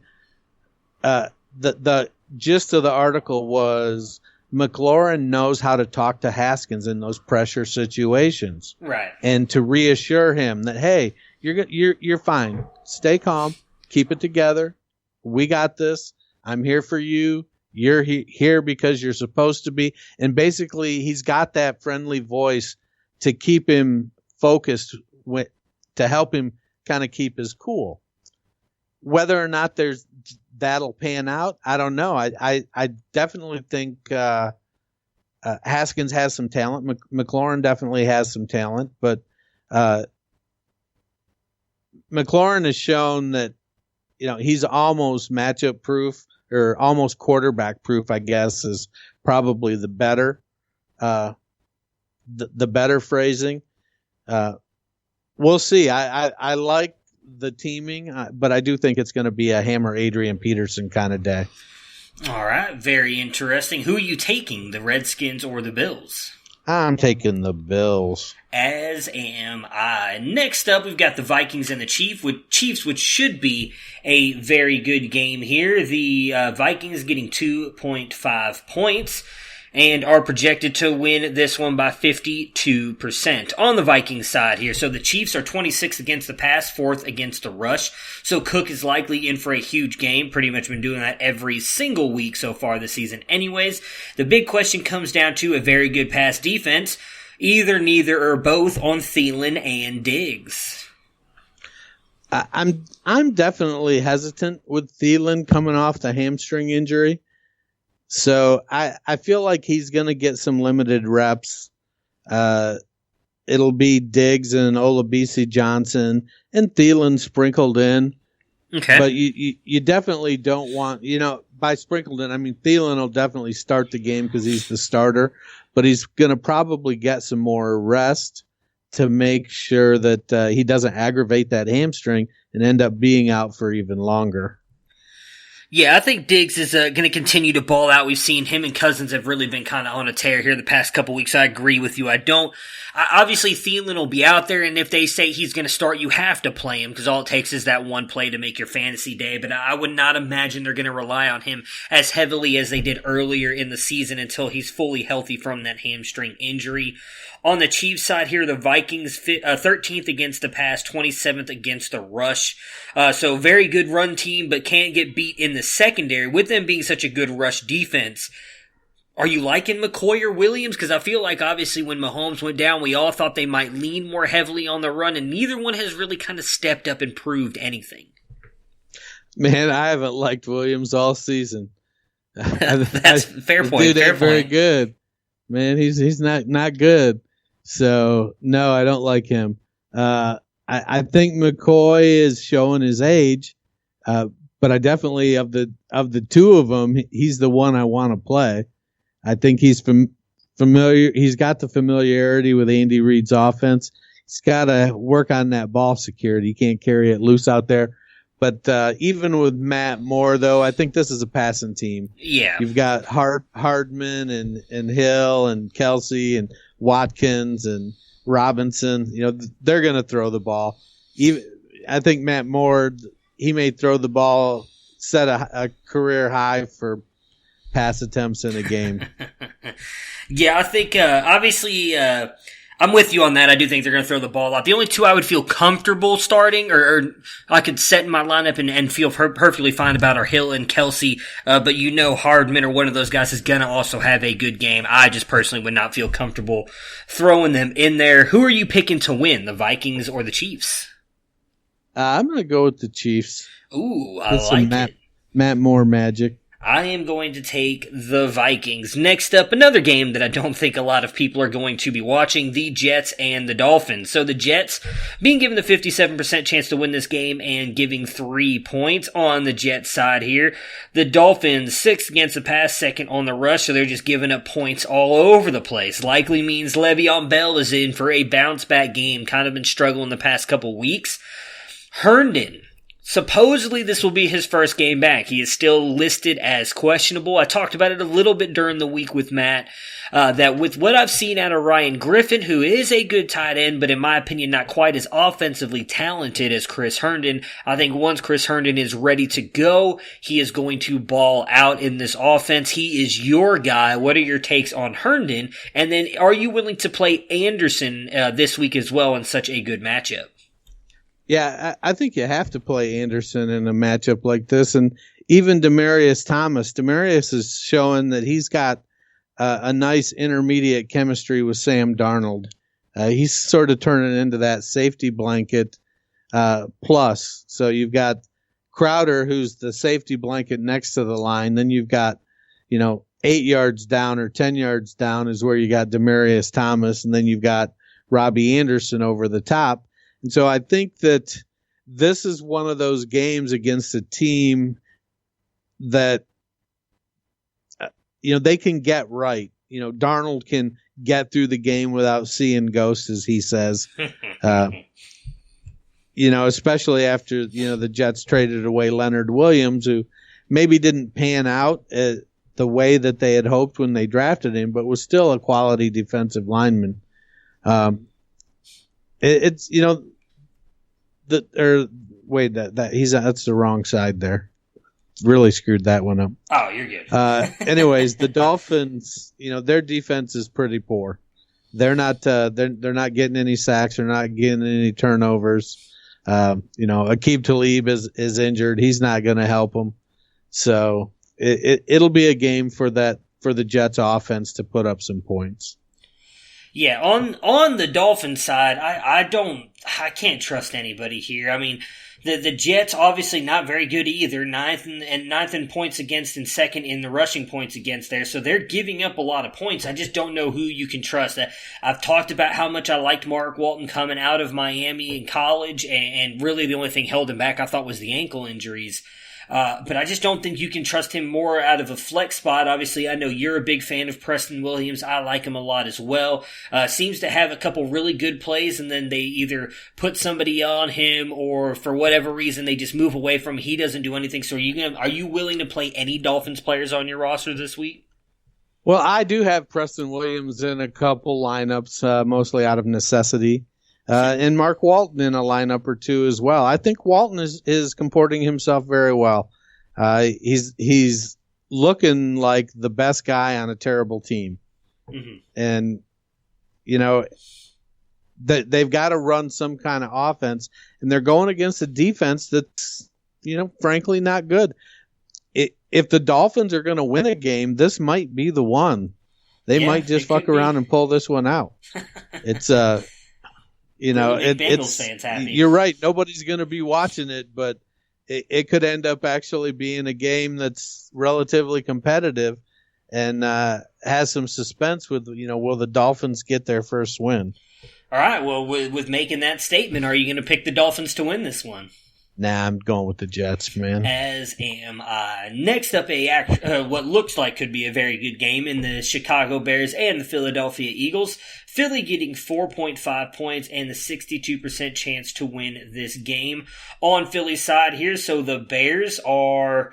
the gist of the article was McLaurin knows how to talk to Haskins in those pressure situations, right? And to reassure him that, hey, you're fine, stay calm, keep it together, we got this, I'm here for you, you're here because you're supposed to be, and basically he's got that friendly voice to keep him focused, to help him kind of keep his cool. Whether or not that'll pan out, I don't know. I definitely think Haskins has some talent. McLaurin definitely has some talent, but McLaurin has shown that he's almost matchup proof, or almost quarterback proof, I guess, is probably the better the better phrasing. We'll see. I like the teaming, but I do think it's going to be a hammer Adrian Peterson kind of day. All right, very interesting. Who are you taking, the Redskins or the Bills? I'm taking the Bills. As am I. Next up, we've got the Vikings and the Chiefs, which should be a very good game here. The Vikings getting 2.5 points and are projected to win this one by 52% on the Vikings side here. So the Chiefs are 26th against the pass, 4th against the rush. So Cook is likely in for a huge game. Pretty much been doing that every single week so far this season anyways. The big question comes down to a very good pass defense. Either, neither, or both on Thielen and Diggs. I'm definitely hesitant with Thielen coming off the hamstring injury. So I feel like he's going to get some limited reps. It'll be Diggs and Olabisi Johnson and Thielen sprinkled in. Okay. But you definitely don't want, by sprinkled in, I mean, Thielen will definitely start the game because he's the starter, but he's going to probably get some more rest to make sure that he doesn't aggravate that hamstring and end up being out for even longer. Yeah, I think Diggs is going to continue to ball out. We've seen him and Cousins have really been kind of on a tear here the past couple weeks. I agree with you. Obviously, Thielen will be out there, and if they say he's going to start, you have to play him because all it takes is that one play to make your fantasy day. But I would not imagine they're going to rely on him as heavily as they did earlier in the season until he's fully healthy from that hamstring injury. On the Chiefs side here, the Vikings 13th against the pass, 27th against the rush. So very good run team, but can't get beat in the secondary with them being such a good rush defense. Are you liking McCoy or Williams? Because I feel like obviously when Mahomes went down, we all thought they might lean more heavily on the run, and neither one has really kind of stepped up and proved anything. Man, I haven't liked Williams all season. That's fair point. Dude fair ain't very good. Man, he's not good. So no, I don't like him. I think McCoy is showing his age, but I definitely of the two of them, he's the one I want to play. I think he's familiar. He's got the familiarity with Andy Reid's offense. He's got to work on that ball security. He can't carry it loose out there. But even with Matt Moore, though, I think this is a passing team. Yeah, you've got Hardman and Hill and Kelsey and Watkins and Robinson. They're going to throw the ball. I think Matt Moore, he may throw the ball, set a career high for pass attempts in a game. Yeah, I think obviously I'm with you on that. I do think they're going to throw the ball out. The only two I would feel comfortable starting or I could set in my lineup and feel perfectly fine about are Hill and Kelsey. But Hardman or one of those guys is going to also have a good game. I just personally would not feel comfortable throwing them in there. Who are you picking to win, the Vikings or the Chiefs? I'm going to go with the Chiefs. Ooh, I like it. Matt Moore magic. I am going to take the Vikings. Next up, another game that I don't think a lot of people are going to be watching, the Jets and the Dolphins. So the Jets being given the 57% chance to win this game and giving 3 points on the Jets side here. The Dolphins 6th against the pass, 2nd on the rush, so they're just giving up points all over the place. Likely means Le'Veon Bell is in for a bounce-back game. Kind of been struggling the past couple weeks. Herndon. Supposedly this will be his first game back. He is still listed as questionable. I talked about it a little bit during the week with Matt, that with what I've seen out of Ryan Griffin, who is a good tight end, but in my opinion not quite as offensively talented as Chris Herndon, I think once Chris Herndon is ready to go, he is going to ball out in this offense. He is your guy. What are your takes on Herndon? And then are you willing to play Anderson this week as well in such a good matchup? Yeah, I think you have to play Anderson in a matchup like this. And even Demaryius Thomas. Demaryius is showing that he's got a nice intermediate chemistry with Sam Darnold. He's sort of turning into that safety blanket plus. So you've got Crowder, who's the safety blanket next to the line. Then you've got, 8 yards down or 10 yards down is where you got Demaryius Thomas. And then you've got Robbie Anderson over the top. And so I think that this is one of those games against a team that, they can get right. Darnold can get through the game without seeing ghosts, as he says. Especially after, the Jets traded away Leonard Williams, who maybe didn't pan out the way that they had hoped when they drafted him, but was still a quality defensive lineman. That's the wrong side there. Really screwed that one up. Oh, you're good. Anyways, the Dolphins, their defense is pretty poor. They're not getting any sacks. They're not getting any turnovers. Aqib Talib is injured. He's not going to help them. So it'll be a game for the Jets offense to put up some points. Yeah, on the Dolphins side, I can't trust anybody here. I mean, the Jets obviously not very good either. Ninth in points against and second in the rushing points against there. So they're giving up a lot of points. I just don't know who you can trust. I've talked about how much I liked Mark Walton coming out of Miami in college, and really the only thing held him back I thought was the ankle injuries. But I just don't think you can trust him more out of a flex spot. Obviously, I know you're a big fan of Preston Williams. I like him a lot as well. Seems to have a couple really good plays, and then they either put somebody on him or for whatever reason they just move away from him. He doesn't do anything. So are you willing to play any Dolphins players on your roster this week? Well, I do have Preston Williams in a couple lineups, mostly out of necessity. And Mark Walton in a lineup or two as well. I think Walton is comporting himself very well. He's looking like the best guy on a terrible team. Mm-hmm. And, they've got to run some kind of offense, and they're going against a defense that's, frankly not good. If the Dolphins are going to win a game, this might be the one. They might just fuck around and pull this one out. It's you're right. Nobody's going to be watching it, but it could end up actually being a game that's relatively competitive and has some suspense with, will the Dolphins get their first win? All right. Well, with making that statement, are you going to pick the Dolphins to win this one? Nah, I'm going with the Jets, man. As am I. Next up, what looks like could be a very good game in the Chicago Bears and the Philadelphia Eagles. Philly getting 4.5 points and the 62% chance to win this game. On Philly's side here, so the Bears are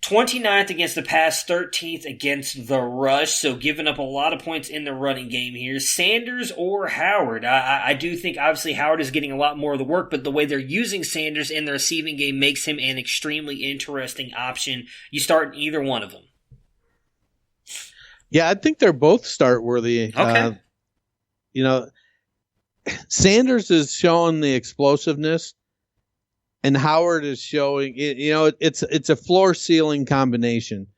29th against the pass, 13th against the rush, so giving up a lot of points in the running game here. Sanders or Howard? I do think, obviously, Howard is getting a lot more of the work, but the way they're using Sanders in the receiving game makes him an extremely interesting option. You start either one of them. Yeah, I think they're both start-worthy. Okay. Sanders is showing the explosiveness, and Howard is showing, it's a floor-ceiling combination.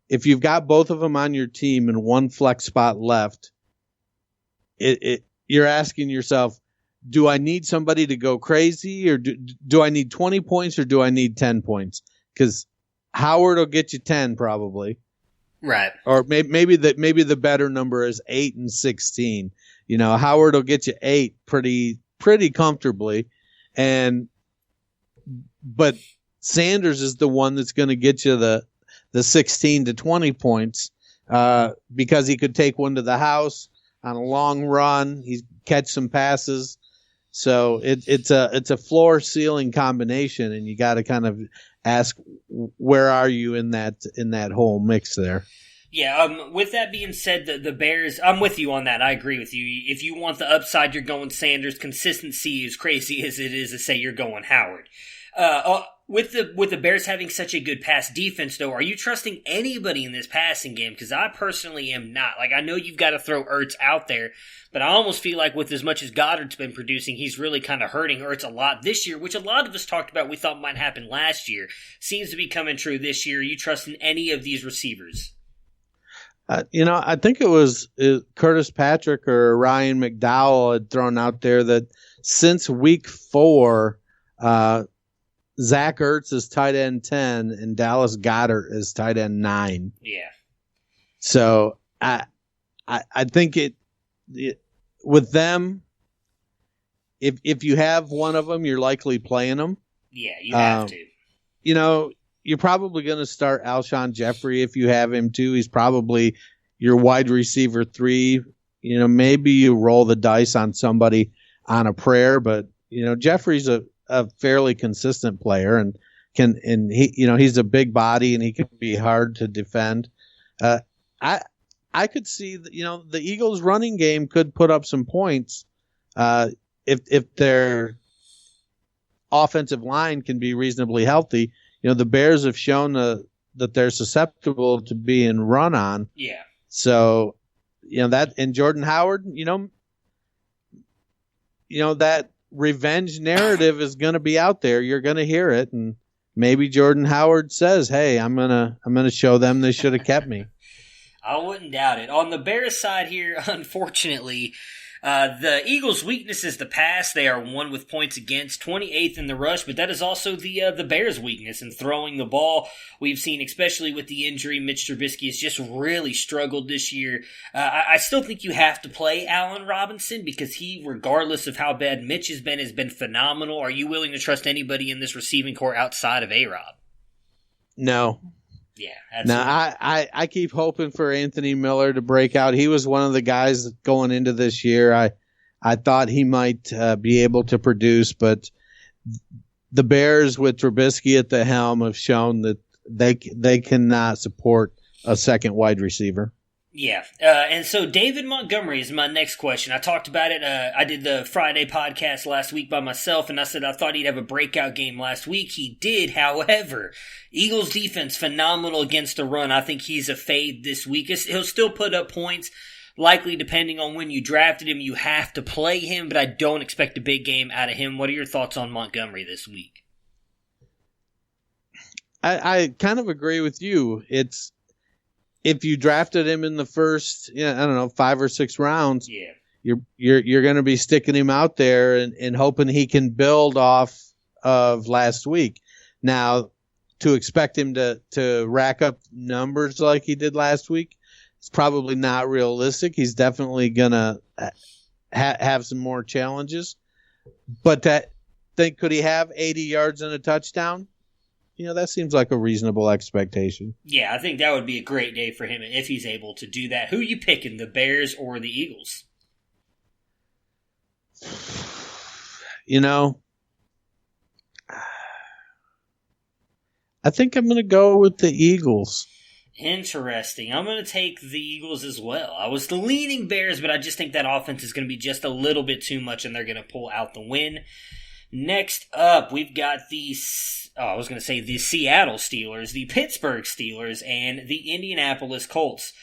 If you've got both of them on your team and one flex spot left, you're asking yourself, do I need somebody to go crazy, or do I need 20 points, or do I need 10 points? Because Howard will get you 10 probably. Right. Or maybe the better number is 8 and 16. Howard will get you 8 pretty comfortably, but Sanders is the one that's going to get you the 16 to 20 points because he could take one to the house on a long run. He catch some passes, so it's a floor ceiling combination, and you got to kind of ask, where are you in that whole mix there? Yeah, with that being said, the Bears, I'm with you on that. I agree with you. If you want the upside, you're going Sanders. Consistency is crazy as it is to say you're going Howard. With the Bears having such a good pass defense, though, are you trusting anybody in this passing game? Because I personally am not. Like, I know you've got to throw Ertz out there, but I almost feel like with as much as Goddard's been producing, he's really kind of hurting Ertz a lot this year, which a lot of us talked about we thought might happen last year. Seems to be coming true this year. Are you trusting any of these receivers? I think it was Curtis Patrick or Ryan McDowell had thrown out there that since week 4, Zach Ertz is tight end 10 and Dallas Goedert is tight end 9. Yeah. So I think it with them, if you have one of them, you're likely playing them. Yeah, you have to. You're probably going to start Alshon Jeffrey if you have him too. He's probably your wide receiver 3, maybe you roll the dice on somebody on a prayer, but Jeffrey's a fairly consistent player and he's a big body and he can be hard to defend. I could see the Eagles running game could put up some points if their offensive line can be reasonably healthy. The Bears have shown that they're susceptible to being run on. Yeah. So, that and Jordan Howard, that revenge narrative is going to be out there. You're going to hear it, and maybe Jordan Howard says, "Hey, I'm gonna show them they should have kept me." I wouldn't doubt it. On the Bears side here, unfortunately, the Eagles' weakness is the pass. They are 1 with points against, 28th in the rush, but that is also the Bears' weakness in throwing the ball. We've seen, especially with the injury, Mitch Trubisky has just really struggled this year. I still think you have to play Allen Robinson because he, regardless of how bad Mitch has been phenomenal. Are you willing to trust anybody in this receiving corps outside of A-Rob? No. Yeah. Absolutely. Now, I keep hoping for Anthony Miller to break out. He was one of the guys going into this year. I thought he might be able to produce, but the Bears with Trubisky at the helm have shown that they cannot support a second wide receiver. Yeah, and so David Montgomery is my next question. I talked about it. I did the Friday podcast last week by myself, and I said I thought he'd have a breakout game last week. He did, however. Eagles defense, phenomenal against the run. I think he's a fade this week. He'll still put up points, likely depending on when you drafted him. You have to play him, but I don't expect a big game out of him. What are your thoughts on Montgomery this week? I kind of agree with you. If you drafted him in the first, 5 or 6 rounds, you're going to be sticking him out there and hoping he can build off of last week. Now, to expect him to rack up numbers like he did last week, it's probably not realistic. He's definitely going to have some more challenges. But could he have 80 yards and a touchdown? That seems like a reasonable expectation. Yeah, I think that would be a great day for him if he's able to do that. Who are you picking, the Bears or the Eagles? I think I'm going to go with the Eagles. Interesting. I'm going to take the Eagles as well. I was leaning Bears, but I just think that offense is going to be just a little bit too much, and they're going to pull out the win. Next up, we've got the Seattle Steelers, the Pittsburgh Steelers, and the Indianapolis Colts.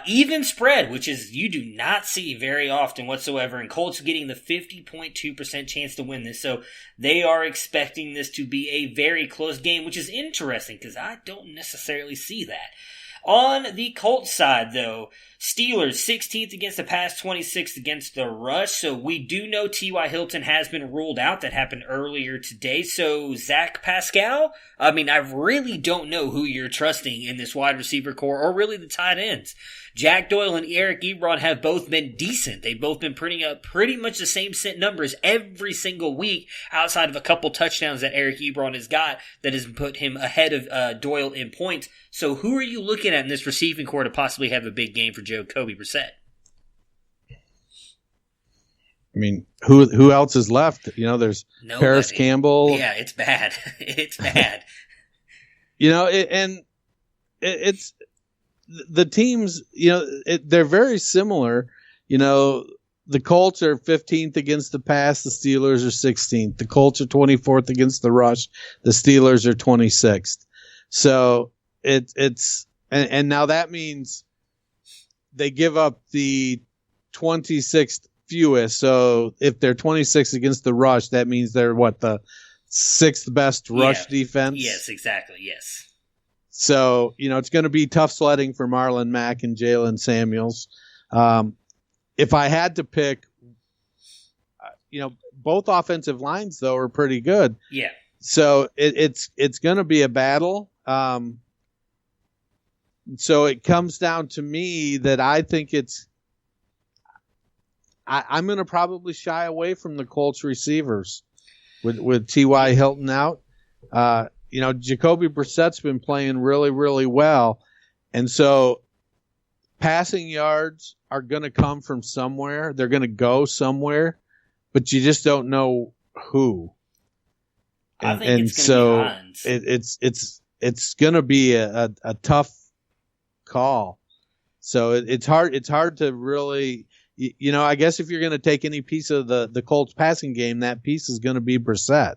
Even spread, which is you do not see very often whatsoever, and Colts getting the 50.2% chance to win this. So they are expecting this to be a very close game, which is interesting because I don't necessarily see that. On the Colts side, though, Steelers 16th against the pass, 26th against the rush. So we do know T.Y. Hilton has been ruled out. That happened earlier today. So Zach Pascal, I really don't know who you're trusting in this wide receiver core or really the tight ends. Jack Doyle and Eric Ebron have both been decent. They've both been putting up pretty much the same numbers every single week outside of a couple touchdowns that Eric Ebron has got that has put him ahead of Doyle in points. So who are you looking at in this receiving core to possibly have a big game for Jacoby Brissett? Who else is left? There's Nobody. Paris Campbell. Yeah, it's bad. It's bad. It's the teams, they're very similar. The Colts are 15th against the pass. The Steelers are 16th. The Colts are 24th against the rush. The Steelers are 26th. So it's now that means they give up the 26th fewest. So if they're 26th against the rush, that means they're the 6th best rush defense. Yes, exactly. Yes. So, it's going to be tough sledding for Marlon Mack and Jalen Samuels. If I had to pick, both offensive lines, though, are pretty good. Yeah. So it's going to be a battle. So it comes down to me that I think I'm going to probably shy away from the Colts receivers with T.Y. Hilton out. Jacoby Brissett's been playing really, really well. And so passing yards are going to come from somewhere. They're going to go somewhere, but you just don't know who. I think it's going to be Hines. It's going to be a tough call. So it's hard to really, I guess if you're going to take any piece of the Colts passing game, that piece is going to be Brissett.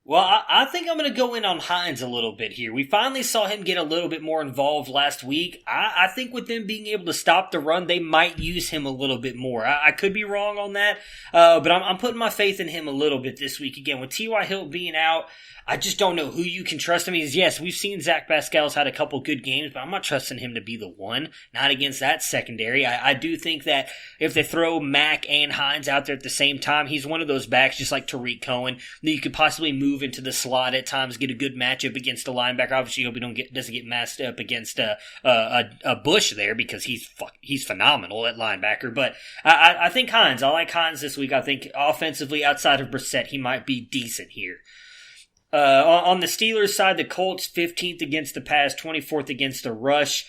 Well, I think I'm going to go in on Hines a little bit here. We finally saw him get a little bit more involved last week. I think with them being able to stop the run, they might use him a little bit more. I could be wrong on that, but I'm putting my faith in him a little bit this week. Again, with T.Y. Hilton being out, I just don't know who you can trust. I mean, yes, we've seen Zach Pascal's had a couple good games, but I'm not trusting him to be the one, not against that secondary. I do think that if they throw Mack and Hines out there at the same time, he's one of those backs, just like Tariq Cohen, that you could possibly move into the slot at times, get a good matchup against a linebacker. Obviously, hope he doesn't get messed up against a Bush there, because he's phenomenal at linebacker. But I think Hines, I like Hines this week. I think offensively, outside of Brissett, he might be decent here. On the Steelers side, the Colts 15th against the pass, 24th against the rush.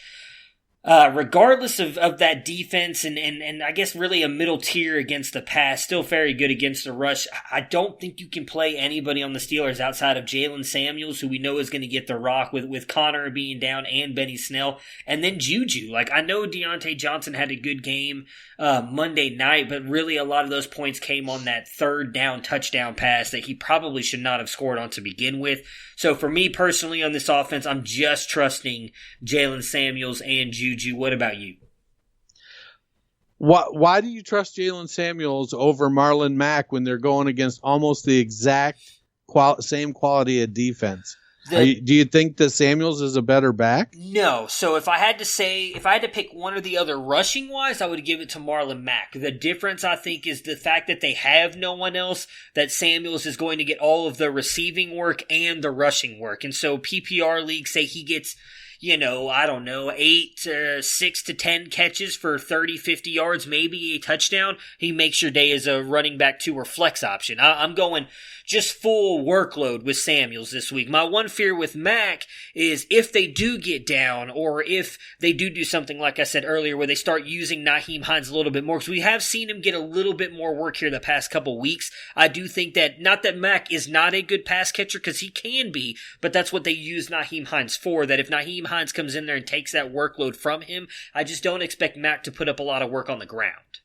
Regardless of that defense and I guess really a middle tier against the pass, still very good against the rush. I don't think you can play anybody on the Steelers outside of Jalen Samuels, who we know is going to get the rock with Connor being down and Benny Snell. And then Juju. Like, I know Deontay Johnson had a good game Monday night, but really a lot of those points came on that third down touchdown pass that he probably should not have scored on to begin with. So for me personally on this offense, I'm just trusting Jalen Samuels and Juju. What about you? Why do you trust Jalen Samuels over Marlon Mack when they're going against almost the exact same quality of defense? Do you think that Samuels is a better back? No. So if I had to pick one or the other rushing wise, I would give it to Marlon Mack. The difference, I think, is the fact that they have no one else, that Samuels is going to get all of the receiving work and the rushing work. And so PPR leagues say he gets, 6 to 10 catches for 30, 50 yards, maybe a touchdown. He makes your day as a running back 2 or flex option. I'm going just full workload with Samuels this week. My one fear with Mack is if they do get down, or if they do something like I said earlier where they start using Nyheim Hines a little bit more, because we have seen him get a little bit more work here the past couple weeks. I do think that, not that Mack is not a good pass catcher, because he can be, but that's what they use Nyheim Hines for, that if Nyheim Hines comes in there and takes that workload from him, I just don't expect Mack to put up a lot of work on the ground.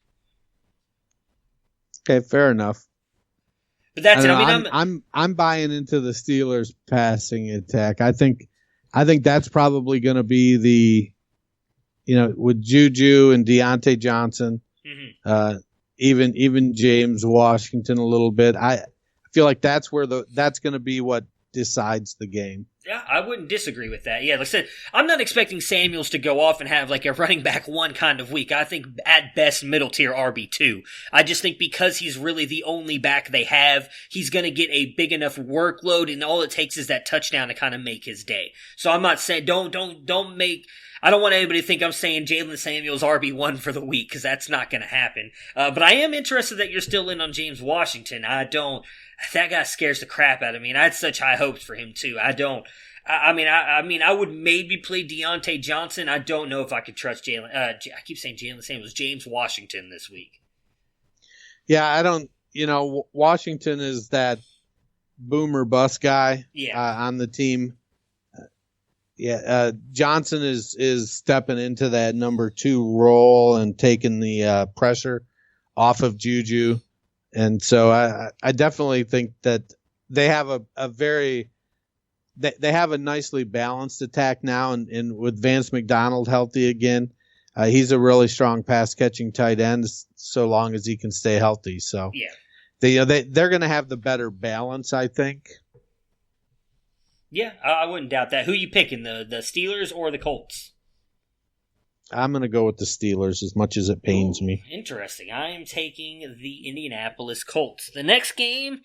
Okay, fair enough. But that's it. I'm buying into the Steelers passing attack. I think that's probably going to be with Juju and Deontay Johnson, even James Washington a little bit. I feel like that's going to be what decides the game. Yeah, I wouldn't disagree with that. Yeah, like I said, I'm not expecting Samuels to go off and have like a running back 1 kind of week. I think at best middle tier RB2. I just think because he's really the only back they have, he's going to get a big enough workload, and all it takes is that touchdown to kind of make his day. So I'm not saying I don't want anybody to think I'm saying Jalen Samuels RB1 for the week, because that's not going to happen. But I am interested that you're still in on James Washington. That guy scares the crap out of me, and I had such high hopes for him too. I would maybe play Deontay Johnson. I don't know if I could trust Jalen. I keep saying Jalen Samuels, James Washington this week. Yeah, I don't. Washington is that boomer bust guy on the team. Johnson is stepping into that number 2 role and taking the pressure off of Juju. And so I definitely think that they have they have a nicely balanced attack now, and with Vance McDonald healthy again, he's a really strong pass catching tight end so long as he can stay healthy. So they're going to have the better balance, I think. Yeah, I wouldn't doubt that. Who you picking, the Steelers or the Colts? I'm going to go with the Steelers, as much as it pains me. Interesting. I am taking the Indianapolis Colts. The next game,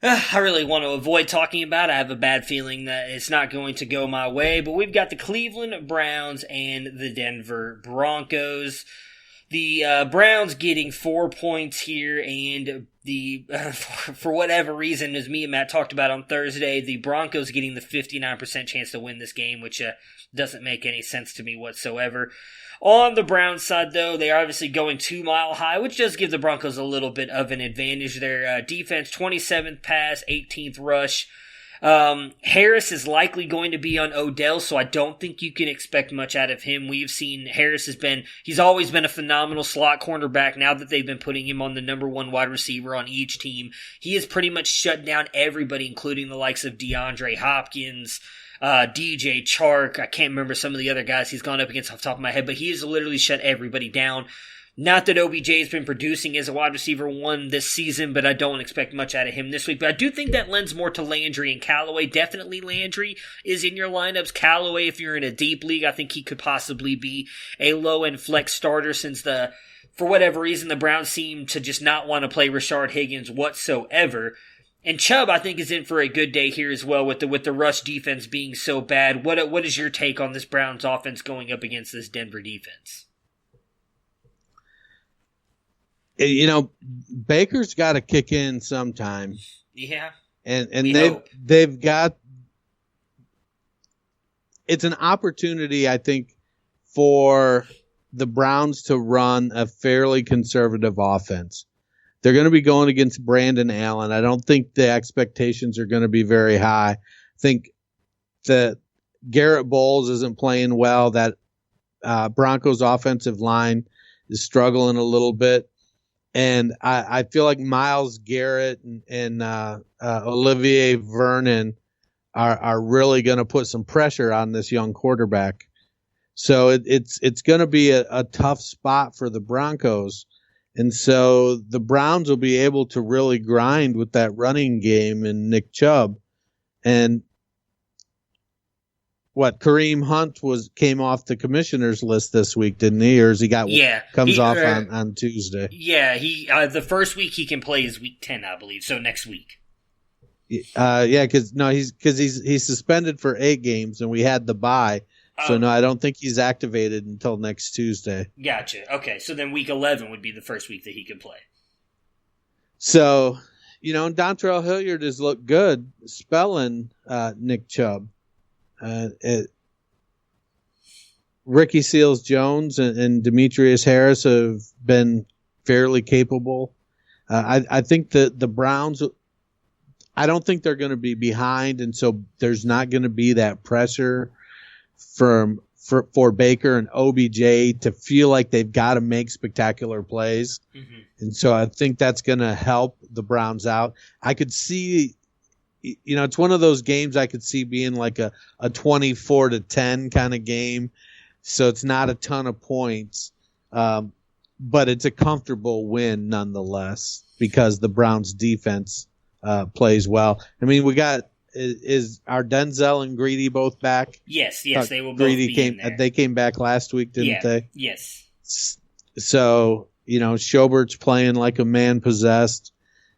I really want to avoid talking about. I have a bad feeling that it's not going to go my way, but we've got the Cleveland Browns and the Denver Broncos. The Browns getting 4 points here, and for whatever reason, as me and Matt talked about on Thursday, the Broncos getting the 59% chance to win this game, which doesn't make any sense to me whatsoever. On the Browns side, though, they are obviously going 2 Mile High, which does give the Broncos a little bit of an advantage. Their defense, 27th pass, 18th rush. Harris is likely going to be on Odell, so I don't think you can expect much out of him. We've seen Harris he's always been a phenomenal slot cornerback. Now that they've been putting him on the number one wide receiver on each team, he has pretty much shut down everybody, including the likes of DeAndre Hopkins, DJ Chark. I can't remember some of the other guys he's gone up against off the top of my head, but he has literally shut everybody down. Not that OBJ has been producing as a wide receiver one this season, but I don't expect much out of him this week. But I do think that lends more to Landry and Callaway. Definitely Landry is in your lineups. Callaway, if you're in a deep league, I think he could possibly be a low-end flex starter since for whatever reason, the Browns seem to just not want to play Rashard Higgins whatsoever. And Chubb, I think, is in for a good day here as well with the rush defense being so bad. What is your take on this Browns offense going up against this Denver defense? You know, Baker's got to kick in sometime. Yeah. And they've got it's an opportunity, I think, for the Browns to run a fairly conservative offense. They're going to be going against Brandon Allen. I don't think the expectations are going to be very high. I think that Garrett Bowles isn't playing well. That Broncos offensive line is struggling a little bit. And I feel like Myles Garrett and Olivier Vernon are really going to put some pressure on this young quarterback. So it's going to be a tough spot for the Broncos. And so the Browns will be able to really grind with that running game and Nick Chubb. And Kareem Hunt came off the commissioner's list this week, didn't he? Or comes off on Tuesday. Yeah, the first week he can play is week 10, I believe. So next week. Because he's suspended for 8 games, and we had the bye. So no, I don't think he's activated until next Tuesday. Gotcha. Okay, so then week 11 would be the first week that he could play. So, Dontrell Hilliard has looked good spelling Nick Chubb. Ricky Seals-Jones and Demetrius Harris have been fairly capable. I think that the Browns, I don't think they're going to be behind, and so there's not going to be that pressure for Baker and OBJ to feel like they've got to make spectacular plays. Mm-hmm. And so I think that's going to help the Browns out. I could see, it's one of those games I could see being like a 24-10 kind of game. So it's not a ton of points, but it's a comfortable win nonetheless because the Browns defense plays well. I mean, is our Denzel and Greedy both back? Yes, they will both be in there. They came back last week, didn't they? Yes. So, Schobert's playing like a man possessed.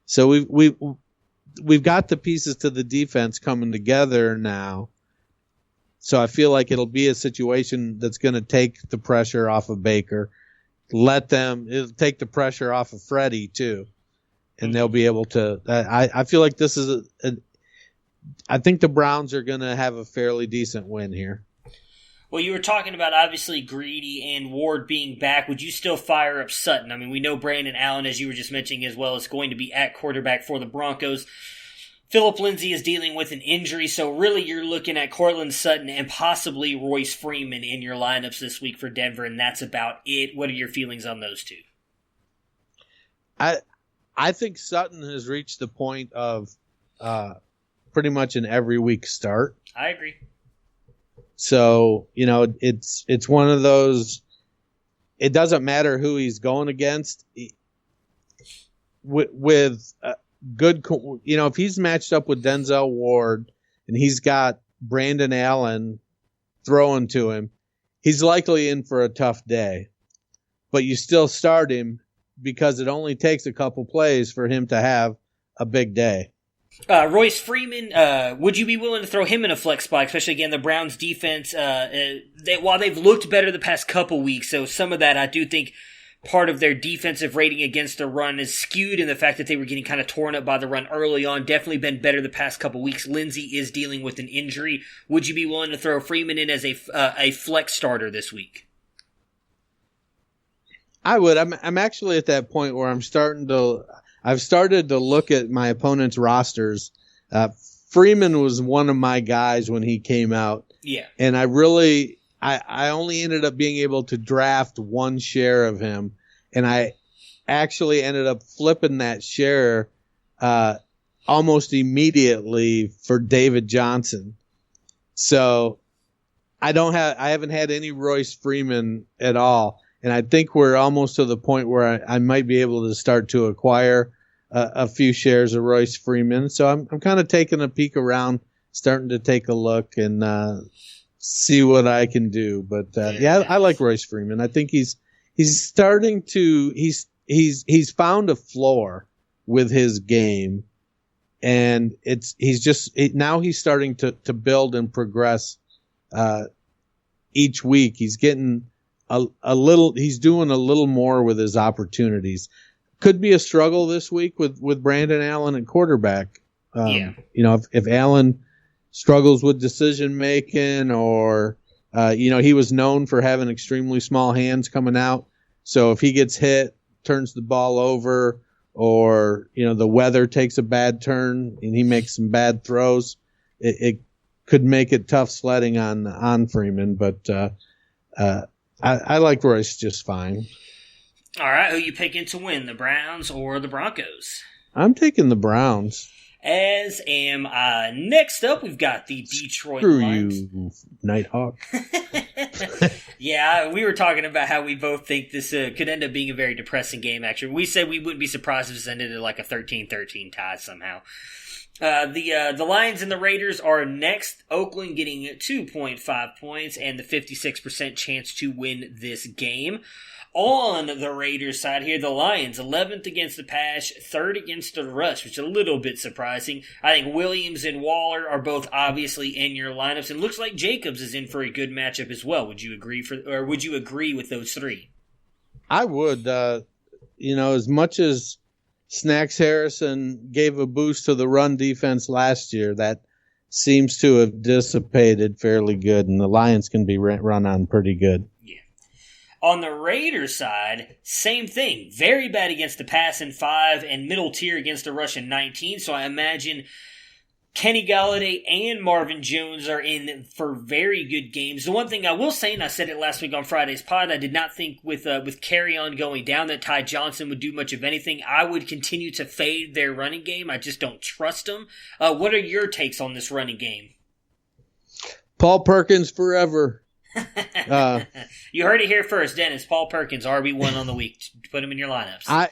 So we've got the pieces to the defense coming together now. So I feel like it'll be a situation that's going to take the pressure off of Baker. It'll take the pressure off of Freddie too. And they'll be able to, I feel like this is I think the Browns are going to have a fairly decent win here. Well, you were talking about obviously Greedy and Ward being back. Would you still fire up Sutton? I mean, we know Brandon Allen, as you were just mentioning as well, is going to be at quarterback for the Broncos. Phillip Lindsay is dealing with an injury, so really you're looking at Cortland Sutton and possibly Royce Freeman in your lineups this week for Denver, and that's about it. What are your feelings on those two? I think Sutton has reached the point of pretty much an every week start. I agree. So, it's one of those, it doesn't matter who he's going against. With good, if he's matched up with Denzel Ward and he's got Brandon Allen throwing to him, he's likely in for a tough day. But you still start him because it only takes a couple plays for him to have a big day. Royce Freeman, would you be willing to throw him in a flex spot, especially, again, the Browns' defense, while they've looked better the past couple weeks, so some of that I do think part of their defensive rating against the run is skewed in the fact that they were getting kind of torn up by the run early on. Definitely been better the past couple weeks. Lindsey is dealing with an injury. Would you be willing to throw Freeman in as a flex starter this week? I would. I'm actually at that point where I've started to look at my opponent's rosters. Freeman was one of my guys when he came out. Yeah. And I only ended up being able to draft one share of him. And I actually ended up flipping that share almost immediately for David Johnson. So I haven't had any Royce Freeman at all. And I think we're almost to the point where I might be able to start to acquire a few shares of Royce Freeman. So I'm kind of taking a peek around, starting to take a look and see what I can do. But I like Royce Freeman. I think he's starting to he's found a floor with his game, and now he's starting to build and progress each week. He's getting he's doing a little more with his opportunities. Could be a struggle this week with Brandon Allen at quarterback. If Allen struggles with decision making, or he was known for having extremely small hands coming out. So if he gets hit, turns the ball over, or the weather takes a bad turn and he makes some bad throws, it could make it tough sledding on Freeman. But I like Royce just fine. All right, who you picking to win, the Browns or the Broncos? I'm taking the Browns. As am I. Next up, we've got the Detroit Lions. You, Nighthawk. Yeah, we were talking about how we both think this could end up being a very depressing game, actually. We said we wouldn't be surprised if this ended in like a 13-13 tie somehow. The Lions and the Raiders are next. Oakland getting 2.5 points and the 56% chance to win this game. On the Raiders side here, the Lions, 11th against the pass, 3rd against the rush, which is a little bit surprising. I think Williams and Waller are both obviously in your lineups, and looks like Jacobs is in for a good matchup as well. Would you agree with those three? I would. As much as Snacks Harrison gave a boost to the run defense last year, that seems to have dissipated fairly good, and the Lions can be run on pretty good. Yeah. On the Raiders side, same thing. Very bad against the pass in 5 and middle tier against the rush in 19. So I imagine Kenny Golladay and Marvin Jones are in for very good games. The one thing I will say, and I said it last week on Friday's pod, I did not think with Carry-On going down that Ty Johnson would do much of anything. I would continue to fade their running game. I just don't trust them. What are your takes on this running game? Paul Perkins forever. You heard it here first, Dennis. Paul Perkins, RB1 on the week. Put him in your lineups.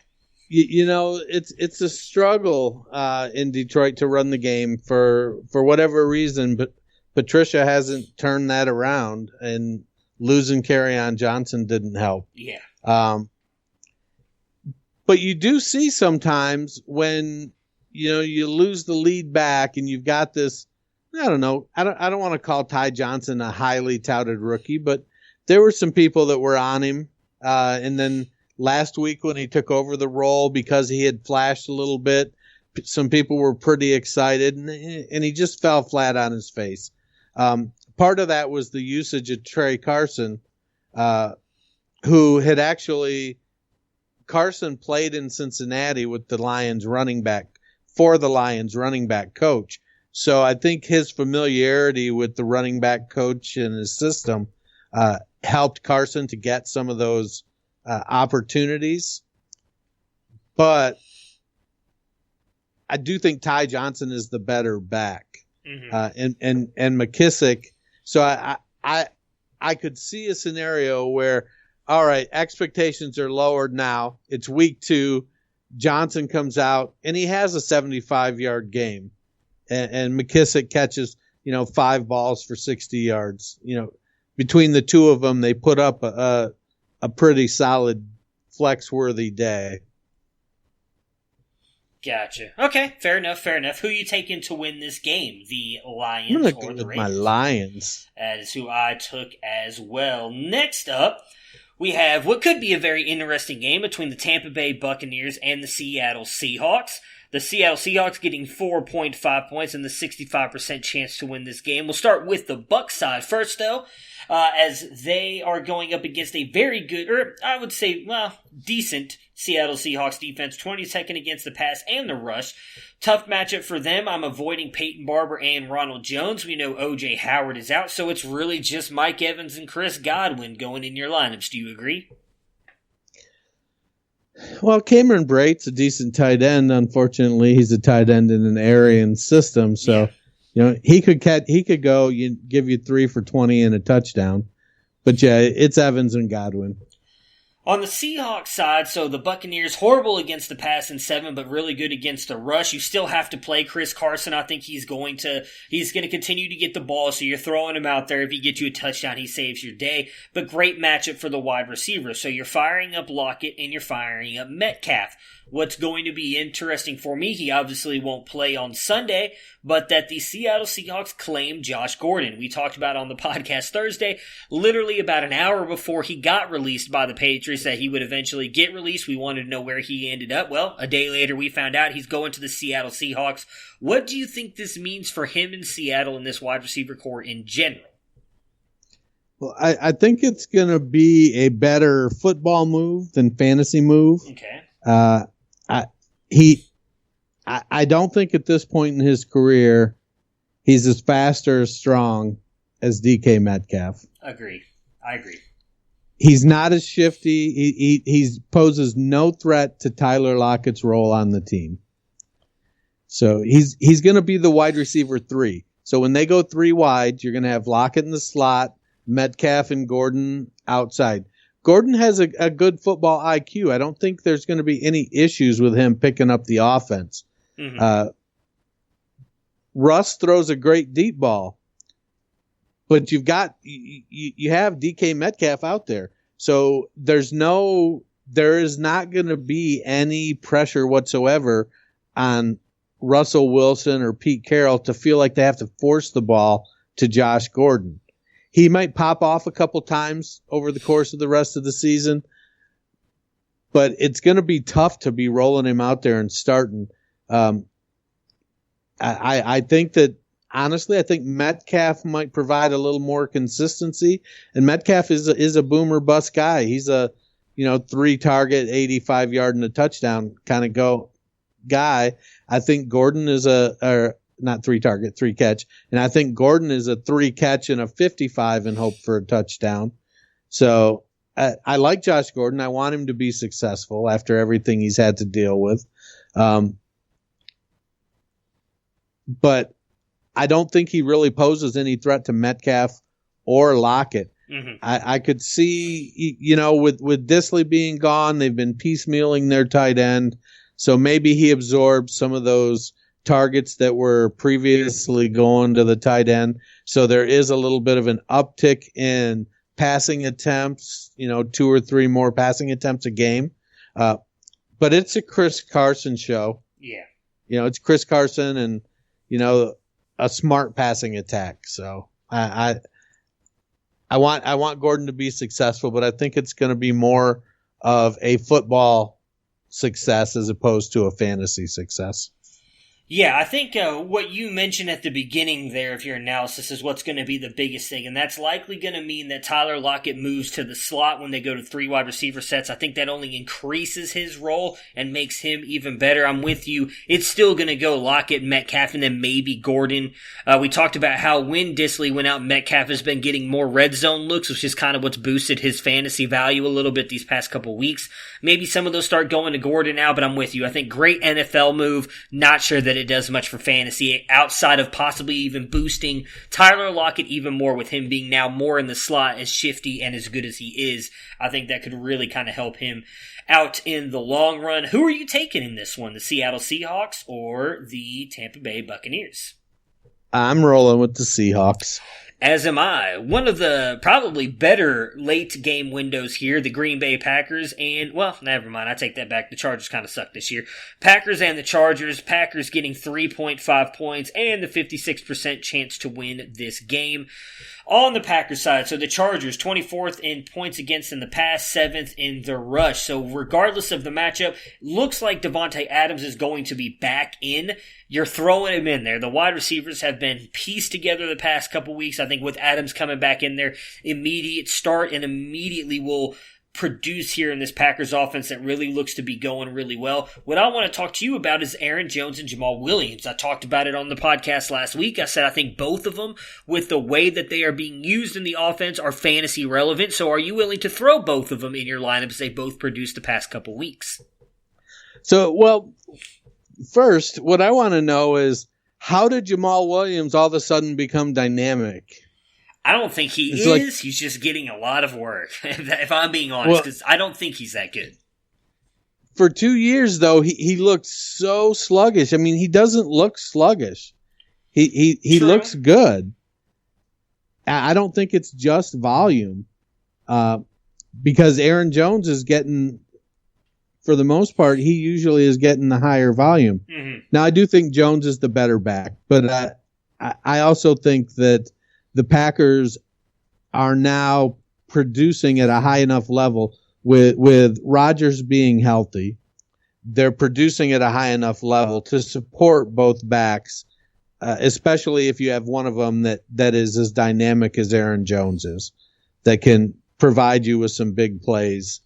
It's a struggle in Detroit to run the game for whatever reason, but Patricia hasn't turned that around, and losing Carry-On Johnson didn't help. Yeah. But you do see sometimes when you lose the lead back and you've got this. I don't know. I don't want to call Ty Johnson a highly touted rookie, but there were some people that were on him. And then last week when he took over the role, because he had flashed a little bit, some people were pretty excited, and he just fell flat on his face. Part of that was the usage of Trey Carson, who had actually – Carson played in Cincinnati with the Lions running back coach. So I think his familiarity with the running back coach and his system helped Carson to get some of those opportunities. But I do think Ty Johnson is the better back, and McKissick. So I could see a scenario where, all right, expectations are lowered now. It's week 2. Johnson comes out and he has a 75-yard game. And McKissick catches, 5 balls for 60 yards. Between the two of them, they put up a pretty solid flex-worthy day. Gotcha. Okay, fair enough. Who you taking to win this game? The Lions I'm gonna or go the with Raiders? my Lions. That is who I took as well. Next up, we have what could be a very interesting game between the Tampa Bay Buccaneers and the Seattle Seahawks. The Seattle Seahawks getting 4.5 points and the 65% chance to win this game. We'll start with the Bucs side first, though, as they are going up against a very good, or I would say, decent Seattle Seahawks defense, 22nd against the pass and the rush. Tough matchup for them. I'm avoiding Peyton Barber and Ronald Jones. We know O.J. Howard is out, so it's really just Mike Evans and Chris Godwin going in your lineups. Do you agree? Well, Cameron Brate's a decent tight end. Unfortunately, he's a tight end in an Aryan system, so he could go give you 3 for 20 and a touchdown. But yeah, it's Evans and Godwin. On the Seahawks side, so the Buccaneers, horrible against the pass in 7, but really good against the rush. You still have to play Chris Carson. I think he's going to continue to get the ball, so you're throwing him out there. If he gets you a touchdown, he saves your day. But great matchup for the wide receiver. So you're firing up Lockett and you're firing up Metcalf. What's going to be interesting for me, he obviously won't play on Sunday, but that the Seattle Seahawks claim Josh Gordon. We talked about on the podcast Thursday, literally about an hour before he got released by the Patriots, that he would eventually get released. We wanted to know where he ended up. Well, a day later we found out he's going to the Seattle Seahawks. What do you think this means for him in Seattle and this wide receiver core in general? Well, I think it's going to be a better football move than fantasy move. Okay. I don't think at this point in his career he's as fast or as strong as DK Metcalf. I agree. He's not as shifty. He poses no threat to Tyler Lockett's role on the team. So he's going to be the wide receiver 3. So when they go 3 wide, you're going to have Lockett in the slot, Metcalf and Gordon outside. Gordon has a good football IQ. I don't think there's going to be any issues with him picking up the offense. Mm-hmm. Russ throws a great deep ball, but you have DK Metcalf out there. So there is not going to be any pressure whatsoever on Russell Wilson or Pete Carroll to feel like they have to force the ball to Josh Gordon. He might pop off a couple times over the course of the rest of the season, but it's going to be tough to be rolling him out there and starting. I think that, honestly, I think Metcalf might provide a little more consistency, and Metcalf is a boomer bust guy. He's a 3-target, 85-yard and a touchdown kind of guy. I think Gordon is not 3-target, 3-catch. And I think Gordon is a 3-catch and a 55 and hope for a touchdown. So I like Josh Gordon. I want him to be successful after everything he's had to deal with. But I don't think he really poses any threat to Metcalf or Lockett. Mm-hmm. I could see, with Disley being gone, they've been piecemealing their tight end. So maybe he absorbs some of those targets that were previously going to the tight end. So there is a little bit of an uptick in passing attempts, 2 or 3 more passing attempts a game. But it's a Chris Carson show. Yeah. It's Chris Carson and, a smart passing attack. So I want Gordon to be successful, but I think it's going to be more of a football success as opposed to a fantasy success. Yeah, I think what you mentioned at the beginning there of your analysis is what's going to be the biggest thing, and that's likely going to mean that Tyler Lockett moves to the slot when they go to 3 wide receiver sets. I think that only increases his role and makes him even better. I'm with you. It's still going to go Lockett, Metcalf, and then maybe Gordon. We talked about how when Disley went out, Metcalf has been getting more red zone looks, which is kind of what's boosted his fantasy value a little bit these past couple weeks. Maybe some of those start going to Gordon now, but I'm with you. I think great NFL move. Not sure that it does much for fantasy outside of possibly even boosting Tyler Lockett even more with him being now more in the slot, as shifty and as good as he is. I think that could really kind of help him out in the long run. Who are you taking in this one, the Seattle Seahawks or the Tampa Bay Buccaneers? I'm rolling with the Seahawks. As am I. One of the probably better late game windows here, the Green Bay Packers and, well, never mind, I take that back. The Chargers kind of suck this year. Packers and the Chargers. Packers getting 3.5 points and the 56% chance to win this game. On the Packers side, so the Chargers, 24th in points against in the pass, 7th in the rush. So regardless of the matchup, looks like Devontae Adams is going to be back in. You're throwing him in there. The wide receivers have been pieced together the past couple weeks. I think with Adams coming back in there, immediate start and immediately will produce here in this Packers offense that really looks to be going really well. What I want to talk to you about is Aaron Jones and Jamal Williams. I talked about it on the podcast last week. I said I think both of them, with the way that they are being used in the offense, are fantasy relevant. So are you willing to throw both of them in your lineups? They both produced the past couple weeks. So, well, first, what I want to know is, how did Jamal Williams all of a sudden become dynamic? I don't think he is. Like, he's just getting a lot of work, if I'm being honest, because I don't think he's that good. For 2 years, though, he looked so sluggish. I mean, he doesn't look sluggish. He looks good. I don't think it's just volume, because Aaron Jones is getting, for the most part, he usually is getting the higher volume. Mm-hmm. Now, I do think Jones is the better back, but I also think that the Packers are now producing at a high enough level with Rodgers being healthy. They're producing at a high enough level to support both backs, especially if you have one of them that is as dynamic as Aaron Jones is, that can provide you with some big plays.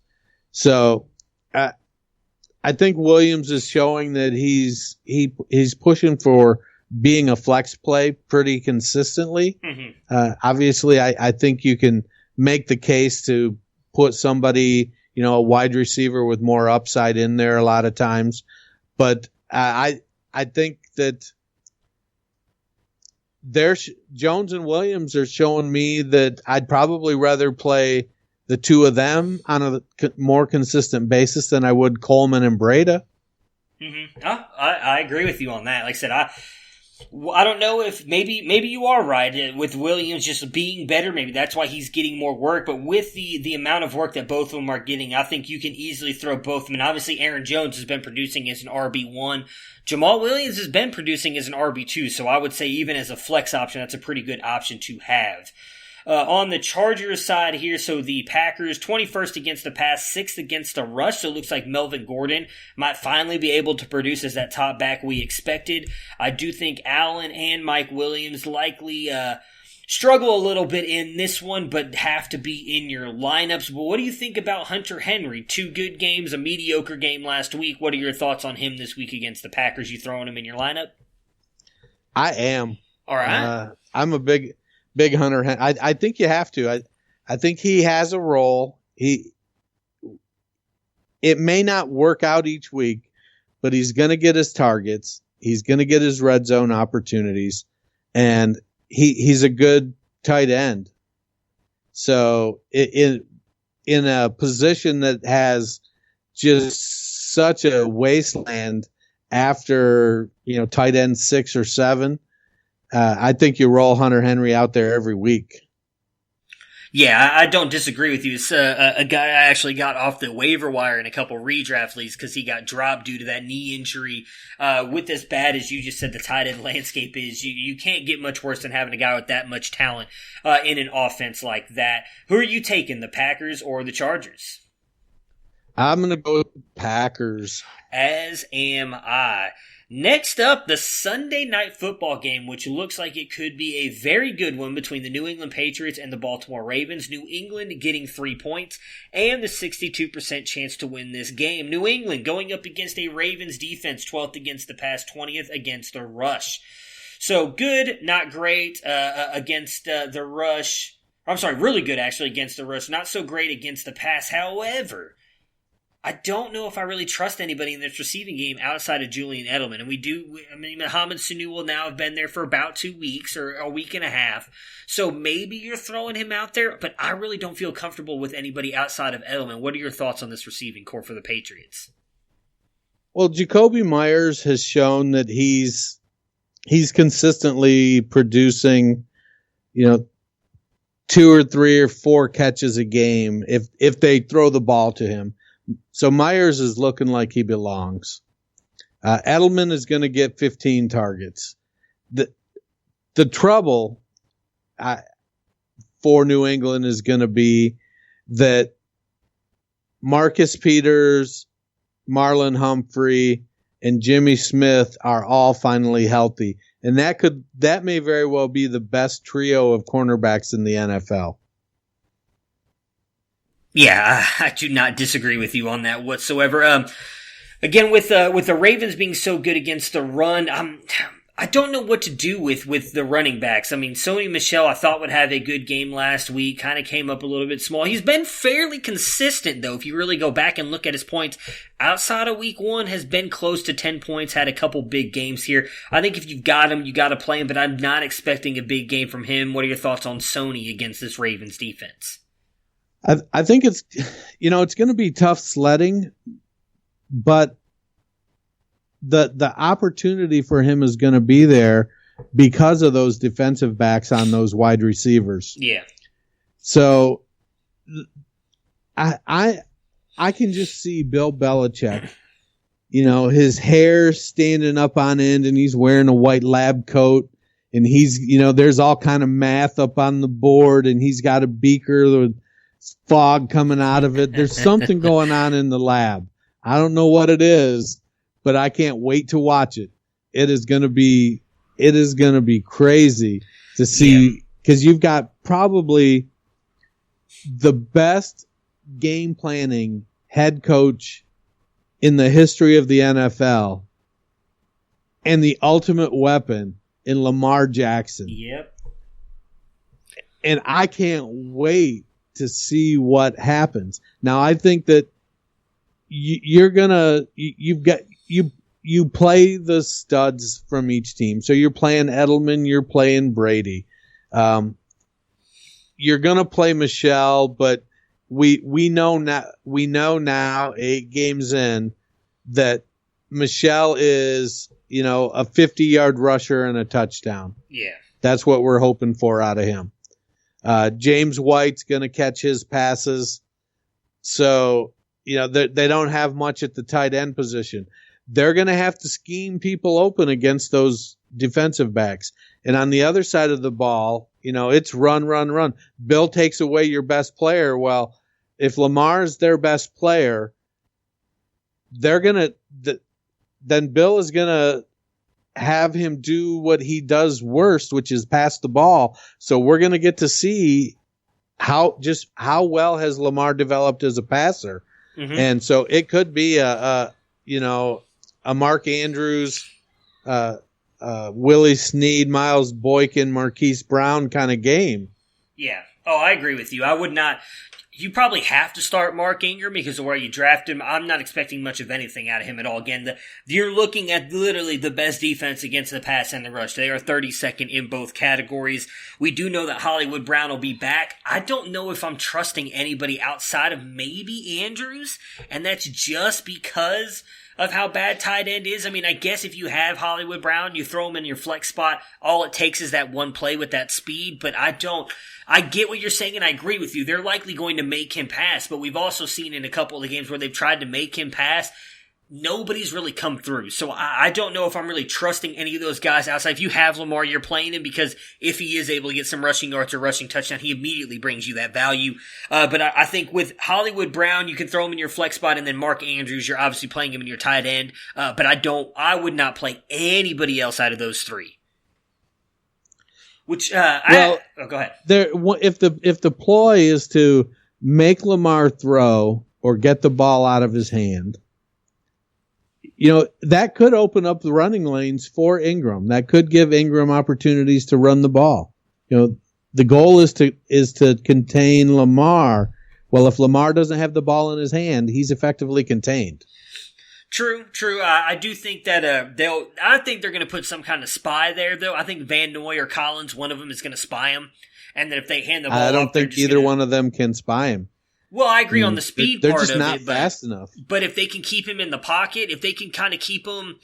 So I think Williams is showing that he's pushing for being a flex play pretty consistently. Mm-hmm. Obviously, I think you can make the case to put somebody, a wide receiver with more upside in there a lot of times. But I think that Jones and Williams are showing me that I'd probably rather play the two of them on a more consistent basis than I would Coleman and Breda. Mm-hmm. I agree with you on that. Like I said, I don't know if maybe you are right with Williams just being better. Maybe that's why he's getting more work. But with the amount of work that both of them are getting, I think you can easily throw both of them. And obviously, Aaron Jones has been producing as an RB1. Jamal Williams has been producing as an RB2. So I would say even as a flex option, that's a pretty good option to have. On the Chargers side here, so the Packers, 21st against the pass, 6th against the rush, so it looks like Melvin Gordon might finally be able to produce as that top back we expected. I do think Allen and Mike Williams likely struggle a little bit in this one, but have to be in your lineups. But what do you think about Hunter Henry? 2 good games, a mediocre game last week. What are your thoughts on him this week against the Packers? You throwing him in your lineup? I am. All right. I'm a big Hunter Henry. I think you have to. I think he has a role. It may not work out each week, but he's going to get his targets. He's going to get his red zone opportunities, and he's a good tight end. So in a position that has just such a wasteland after tight end 6 or 7. I think you roll Hunter Henry out there every week. Yeah, I don't disagree with you. It's a guy I actually got off the waiver wire in a couple redraft leagues because he got dropped due to that knee injury. With as bad as you just said the tight end landscape is, you can't get much worse than having a guy with that much talent in an offense like that. Who are you taking, the Packers or the Chargers? I'm going to go with the Packers. As am I. Next up, the Sunday night football game, which looks like it could be a very good one between the New England Patriots and the Baltimore Ravens. New England getting 3 points and the 62% chance to win this game. New England going up against a Ravens defense, 12th against the pass, 20th against the rush. So good, not great against the rush. I'm sorry, really good actually against the rush. Not so great against the pass. However, I don't know if I really trust anybody in this receiving game outside of Julian Edelman. And Mohamed Sanu will now have been there for about 2 weeks or a week and a half. So maybe you're throwing him out there, but I really don't feel comfortable with anybody outside of Edelman. What are your thoughts on this receiving core for the Patriots? Well, Jacoby Myers has shown that he's consistently producing, 2 or 3 or 4 catches a game if they throw the ball to him. So Myers is looking like he belongs. Edelman is going to get 15 targets. The trouble for New England is going to be that Marcus Peters, Marlon Humphrey, and Jimmy Smith are all finally healthy. And that may very well be the best trio of cornerbacks in the NFL. Yeah, I do not disagree with you on that whatsoever. Again, with the Ravens being so good against the run, I don't know what to do with the running backs. I mean, Sony Michel, I thought would have a good game last week, kind of came up a little bit small. He's been fairly consistent, though, if you really go back and look at his points. Outside of week 1, has been close to 10 points, had a couple big games here. I think if you've got him, you got to play him, but I'm not expecting a big game from him. What are your thoughts on Sony against this Ravens defense? I think it's going to be tough sledding, but the opportunity for him is going to be there because of those defensive backs on those wide receivers. Yeah. So I can just see Bill Belichick, his hair standing up on end and he's wearing a white lab coat and he's, there's all kind of math up on the board and he's got a beaker with fog coming out of it. There's something going on in the lab. I don't know what it is, but I can't wait to watch it. It is going to be crazy to see because you've got probably the best game planning head coach in the history of the NFL and the ultimate weapon in Lamar Jackson. Yep. And I can't wait to see what happens. Now, I think that you play the studs from each team. So you're playing Edelman, you're playing Brady. You're going to play Michelle, but we know now 8 games in that Michelle is, a 50-yard rusher and a touchdown. Yeah. That's what we're hoping for out of him. James White's going to catch his passes. So, they don't have much at the tight end position. They're going to have to scheme people open against those defensive backs. And on the other side of the ball, it's run, run, run. Bill takes away your best player. Well, if Lamar's their best player, then Bill is going to have him do what he does worst, which is pass the ball. So we're going to get to see how well has Lamar developed as a passer. Mm-hmm. And so it could be a Mark Andrews, Willie Snead, Miles Boykin, Marquise Brown kind of game. Yeah. Oh, I agree with you. I would not. You probably have to start Mark Ingram because of where you draft him. I'm not expecting much of anything out of him at all. Again, you're looking at literally the best defense against the pass and the rush. They are 32nd in both categories. We do know that Hollywood Brown will be back. I don't know if I'm trusting anybody outside of maybe Andrews, and that's just because of how bad tight end is. I mean, I guess if you have Hollywood Brown, you throw him in your flex spot, all it takes is that one play with that speed, but I get what you're saying, and I agree with you. They're likely going to make him pass, but we've also seen in a couple of the games where they've tried to make him pass, nobody's really come through. So I don't know if I'm really trusting any of those guys outside. If you have Lamar, you're playing him because if he is able to get some rushing yards or rushing touchdown, he immediately brings you that value. But I think with Hollywood Brown, you can throw him in your flex spot, and then Mark Andrews, you're obviously playing him in your tight end. But I would not play anybody else out of those three. Which, go ahead. If the ploy is to make Lamar throw or get the ball out of his hand, that could open up the running lanes for Ingram. That could give Ingram opportunities to run the ball. The goal is to contain Lamar. Well, if Lamar doesn't have the ball in his hand, he's effectively contained. True. I do think that I think they're going to put some kind of spy there, though. I think Van Noy or Collins, one of them is going to spy him, and then if they hand the ball, I don't think either one of them can spy him. Well, I agree on the speed they're part just of not it, fast enough. But if they can keep him in the pocket, if they can kind of keep him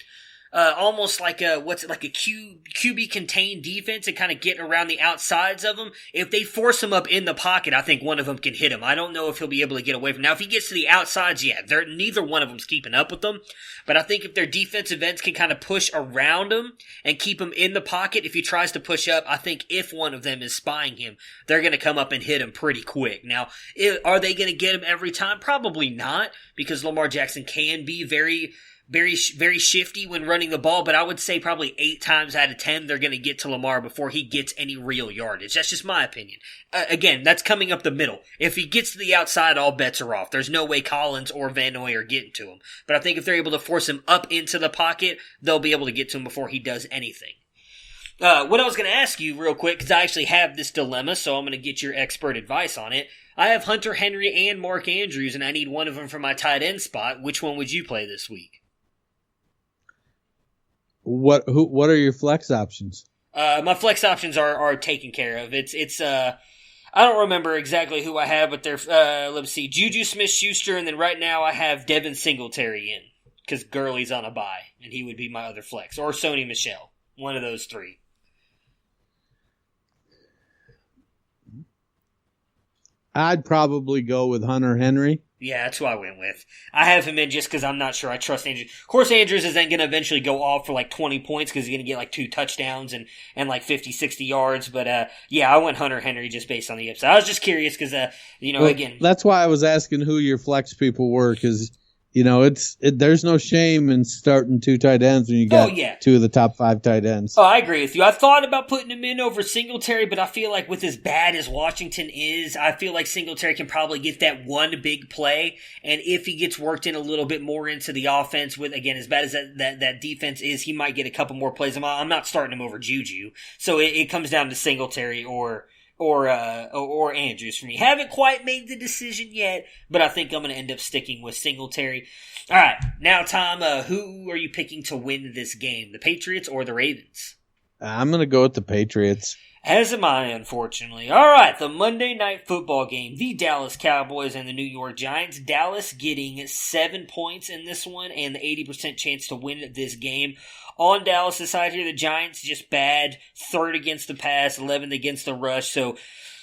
almost like a QB contained defense and kind of getting around the outsides of them. If they force him up in the pocket, I think one of them can hit him. I don't know if he'll be able to get away from. Now, if he gets to the outsides, yeah, neither one of them's keeping up with them. But I think if their defensive ends can kind of push around him and keep him in the pocket, if he tries to push up, I think if one of them is spying him, they're going to come up and hit him pretty quick. Now, are they going to get him every time? Probably not, because Lamar Jackson can be very, very shifty when running the ball, but I would say probably 8 times out of 10 they're going to get to Lamar before he gets any real yardage. That's just my opinion. Again, that's coming up the middle. If he gets to the outside, all bets are off. There's no way Collins or Van Noy are getting to him. But I think if they're able to force him up into the pocket, they'll be able to get to him before he does anything. What I was going to ask you real quick, because I actually have this dilemma, so I'm going to get your expert advice on it. I have Hunter Henry and Mark Andrews, and I need one of them for my tight end spot. Which one would you play this week? What are your flex options? My flex options are taken care of. It's I don't remember exactly who I have, but they're let's see, Juju Smith-Schuster, and then right now I have Devin Singletary in because Gurley's on a bye, and he would be my other flex, or Sony Michel, one of those 3. I'd probably go with Hunter Henry. Yeah, that's who I went with. I have him in just because I'm not sure I trust Andrews. Of course, Andrews is then going to eventually go off for like 20 points because he's going to get like 2 touchdowns and like 50, 60 yards. But yeah, I went Hunter Henry just based on the upside. I was just curious because, again. That's why I was asking who your flex people were, because there's no shame in starting 2 tight ends when you got 2 of the top 5 tight ends. Oh, I agree with you. I thought about putting him in over Singletary, but I feel like with as bad as Washington is, I feel like Singletary can probably get that one big play. And if he gets worked in a little bit more into the offense with, again, as bad as that defense is, he might get a couple more plays. I'm not starting him over Juju. So it comes down to Singletary or Andrews for me. Haven't quite made the decision yet, but I think I'm going to end up sticking with Singletary. All right, now Tom, who are you picking to win this game, the Patriots or the Ravens? I'm going to go with the Patriots. As am I, unfortunately. All right, the Monday Night Football game, the Dallas Cowboys and the New York Giants. Dallas getting 7 points in this one and the 80% chance to win this game. On Dallas' side here, the Giants just bad. 3rd against the pass, 11th against the rush. So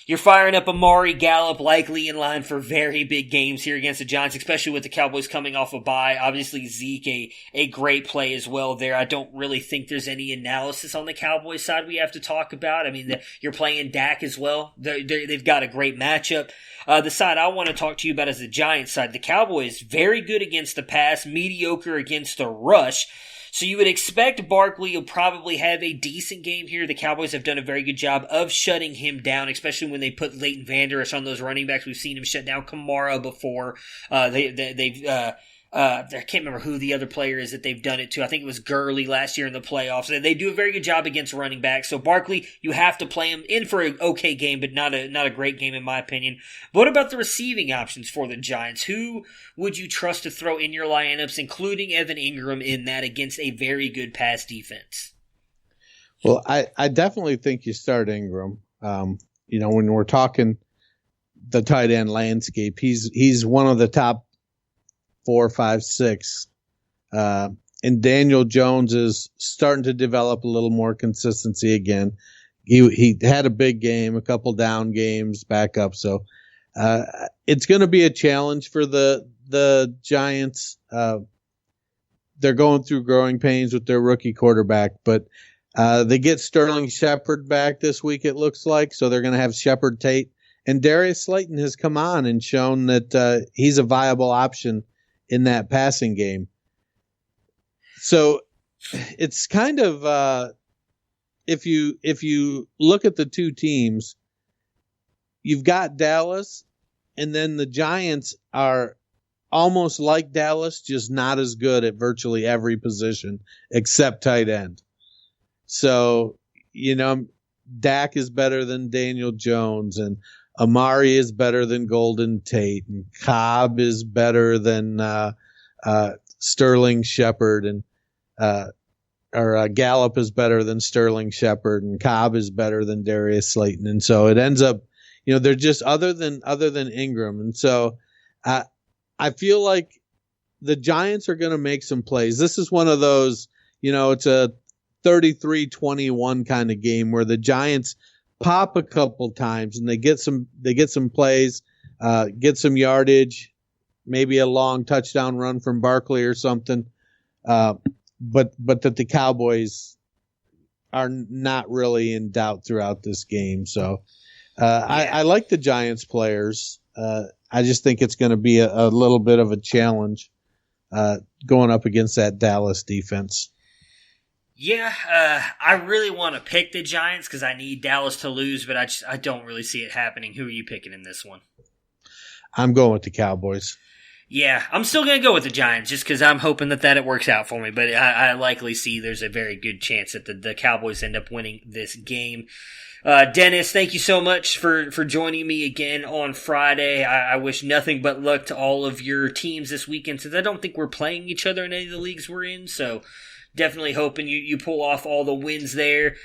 you're firing up Amari Gallup, likely in line for very big games here against the Giants, especially with the Cowboys coming off a bye. Obviously, Zeke, a great play as well there. I don't really think there's any analysis on the Cowboys side we have to talk about. I mean, you're playing Dak as well. They've got a great matchup. The side I want to talk to you about is the Giants side. The Cowboys, very good against the pass, mediocre against the rush. So you would expect Barkley will probably have a decent game here. The Cowboys have done a very good job of shutting him down, especially when they put Leighton Vander Esch on those running backs. We've seen him shut down Kamara before. I can't remember who the other player is that they've done it to. I think it was Gurley last year in the playoffs. They do a very good job against running backs. So Barkley, you have to play him in for an okay game, but not a great game in my opinion. But what about the receiving options for the Giants? Who would you trust to throw in your lineups, including Evan Ingram in that against a very good pass defense? Well, I definitely think you start Ingram. When we're talking the tight end landscape, he's one of the top 4, 5, 6. And Daniel Jones is starting to develop a little more consistency again. He had a big game, a couple down games back up. So it's going to be a challenge for the Giants. They're going through growing pains with their rookie quarterback, but they get Sterling Shepard back this week, it looks like. So they're going to have Shepard, Tate. And Darius Slayton has come on and shown that he's a viable option in that passing game. So it's kind of if you look at the 2 teams, you've got Dallas, and then the Giants are almost like Dallas, just not as good at virtually every position except tight end. So, Dak is better than Daniel Jones, and Amari is better than Golden Tate, and Cobb is better than Sterling Shepard, and Gallup is better than Sterling Shepard, and Cobb is better than Darius Slayton. And so it ends up, they're just other than Ingram. And so I feel like the Giants are going to make some plays. This is one of those, it's a 33-21 kind of game where the Giants pop a couple times and they get some plays, get some yardage, maybe a long touchdown run from Barkley or something. But that the Cowboys are not really in doubt throughout this game. So I like the Giants players. I just think it's going to be a little bit of a challenge going up against that Dallas defense. Yeah, I really want to pick the Giants because I need Dallas to lose, but I don't really see it happening. Who are you picking in this one? I'm going with the Cowboys. Yeah, I'm still going to go with the Giants just because I'm hoping that it works out for me, but I likely see there's a very good chance that the Cowboys end up winning this game. Dennis, thank you so much for joining me again on Friday. I wish nothing but luck to all of your teams this weekend since I don't think we're playing each other in any of the leagues we're in, so definitely hoping you pull off all the wins there.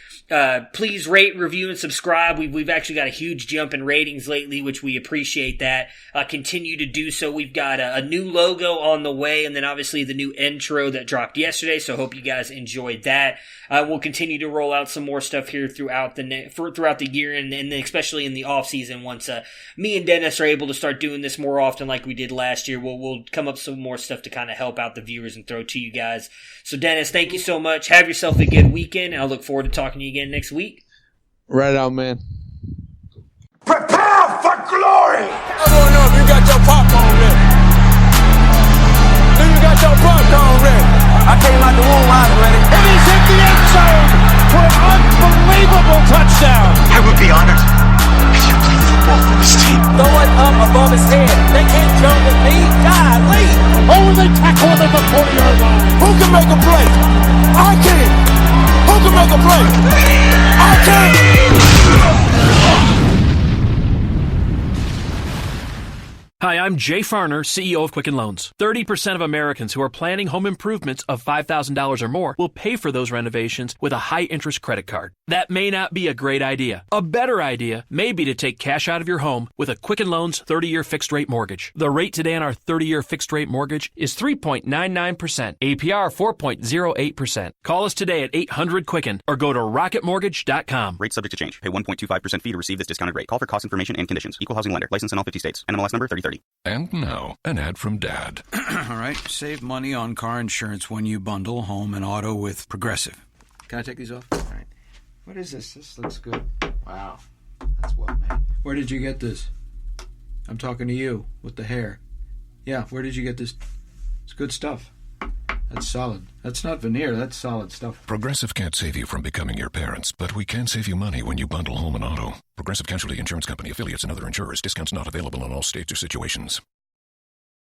Please rate, review, and subscribe. We've actually got a huge jump in ratings lately, which we appreciate that. Continue to do so. We've got a new logo on the way, and then obviously the new intro that dropped yesterday, so hope you guys enjoyed that. We'll continue to roll out some more stuff here throughout the year, and especially in the off season. Once me and Dennis are able to start doing this more often, like we did last year, we'll come up with some more stuff to kind of help out the viewers and throw to you guys. So, Dennis, thank you so much. Have yourself a good weekend, and I look forward to talking to you again next week. Right on, man. Prepare for glory! I don't know if you got your popcorn ready. Do you got your popcorn ready? I came out the womb, I was ready. And he's hit the end zone for an unbelievable touchdown. I would be honored if you played football for this team. Throw it up above his head. They can't jump with me. Golly. Oh, they tackle him at the 40-yard line. Who can make a play? I can. Who can make a play? I can. Hi, I'm Jay Farner, CEO of Quicken Loans. 30% of Americans who are planning home improvements of $5,000 or more will pay for those renovations with a high-interest credit card. That may not be a great idea. A better idea may be to take cash out of your home with a Quicken Loans 30-year fixed-rate mortgage. The rate today on our 30-year fixed-rate mortgage is 3.99%, APR 4.08%. Call us today at 800-QUICKEN or go to rocketmortgage.com. Rate subject to change. Pay 1.25% fee to receive this discounted rate. Call for cost information and conditions. Equal housing lender. License in all 50 states. NMLS number 3030. And now, an ad from Dad. All right, save money on car insurance when you bundle home and auto with Progressive. Can I take these off? All right. What is this? This looks good. Wow. That's well made. Where did you get this? I'm talking to you with the hair. Yeah, where did you get this? It's good stuff. That's solid. That's not veneer. That's solid stuff. Progressive can't save you from becoming your parents, but we can save you money when you bundle home and auto. Progressive Casualty Insurance Company, affiliates, and other insurers. Discounts not available in all states or situations.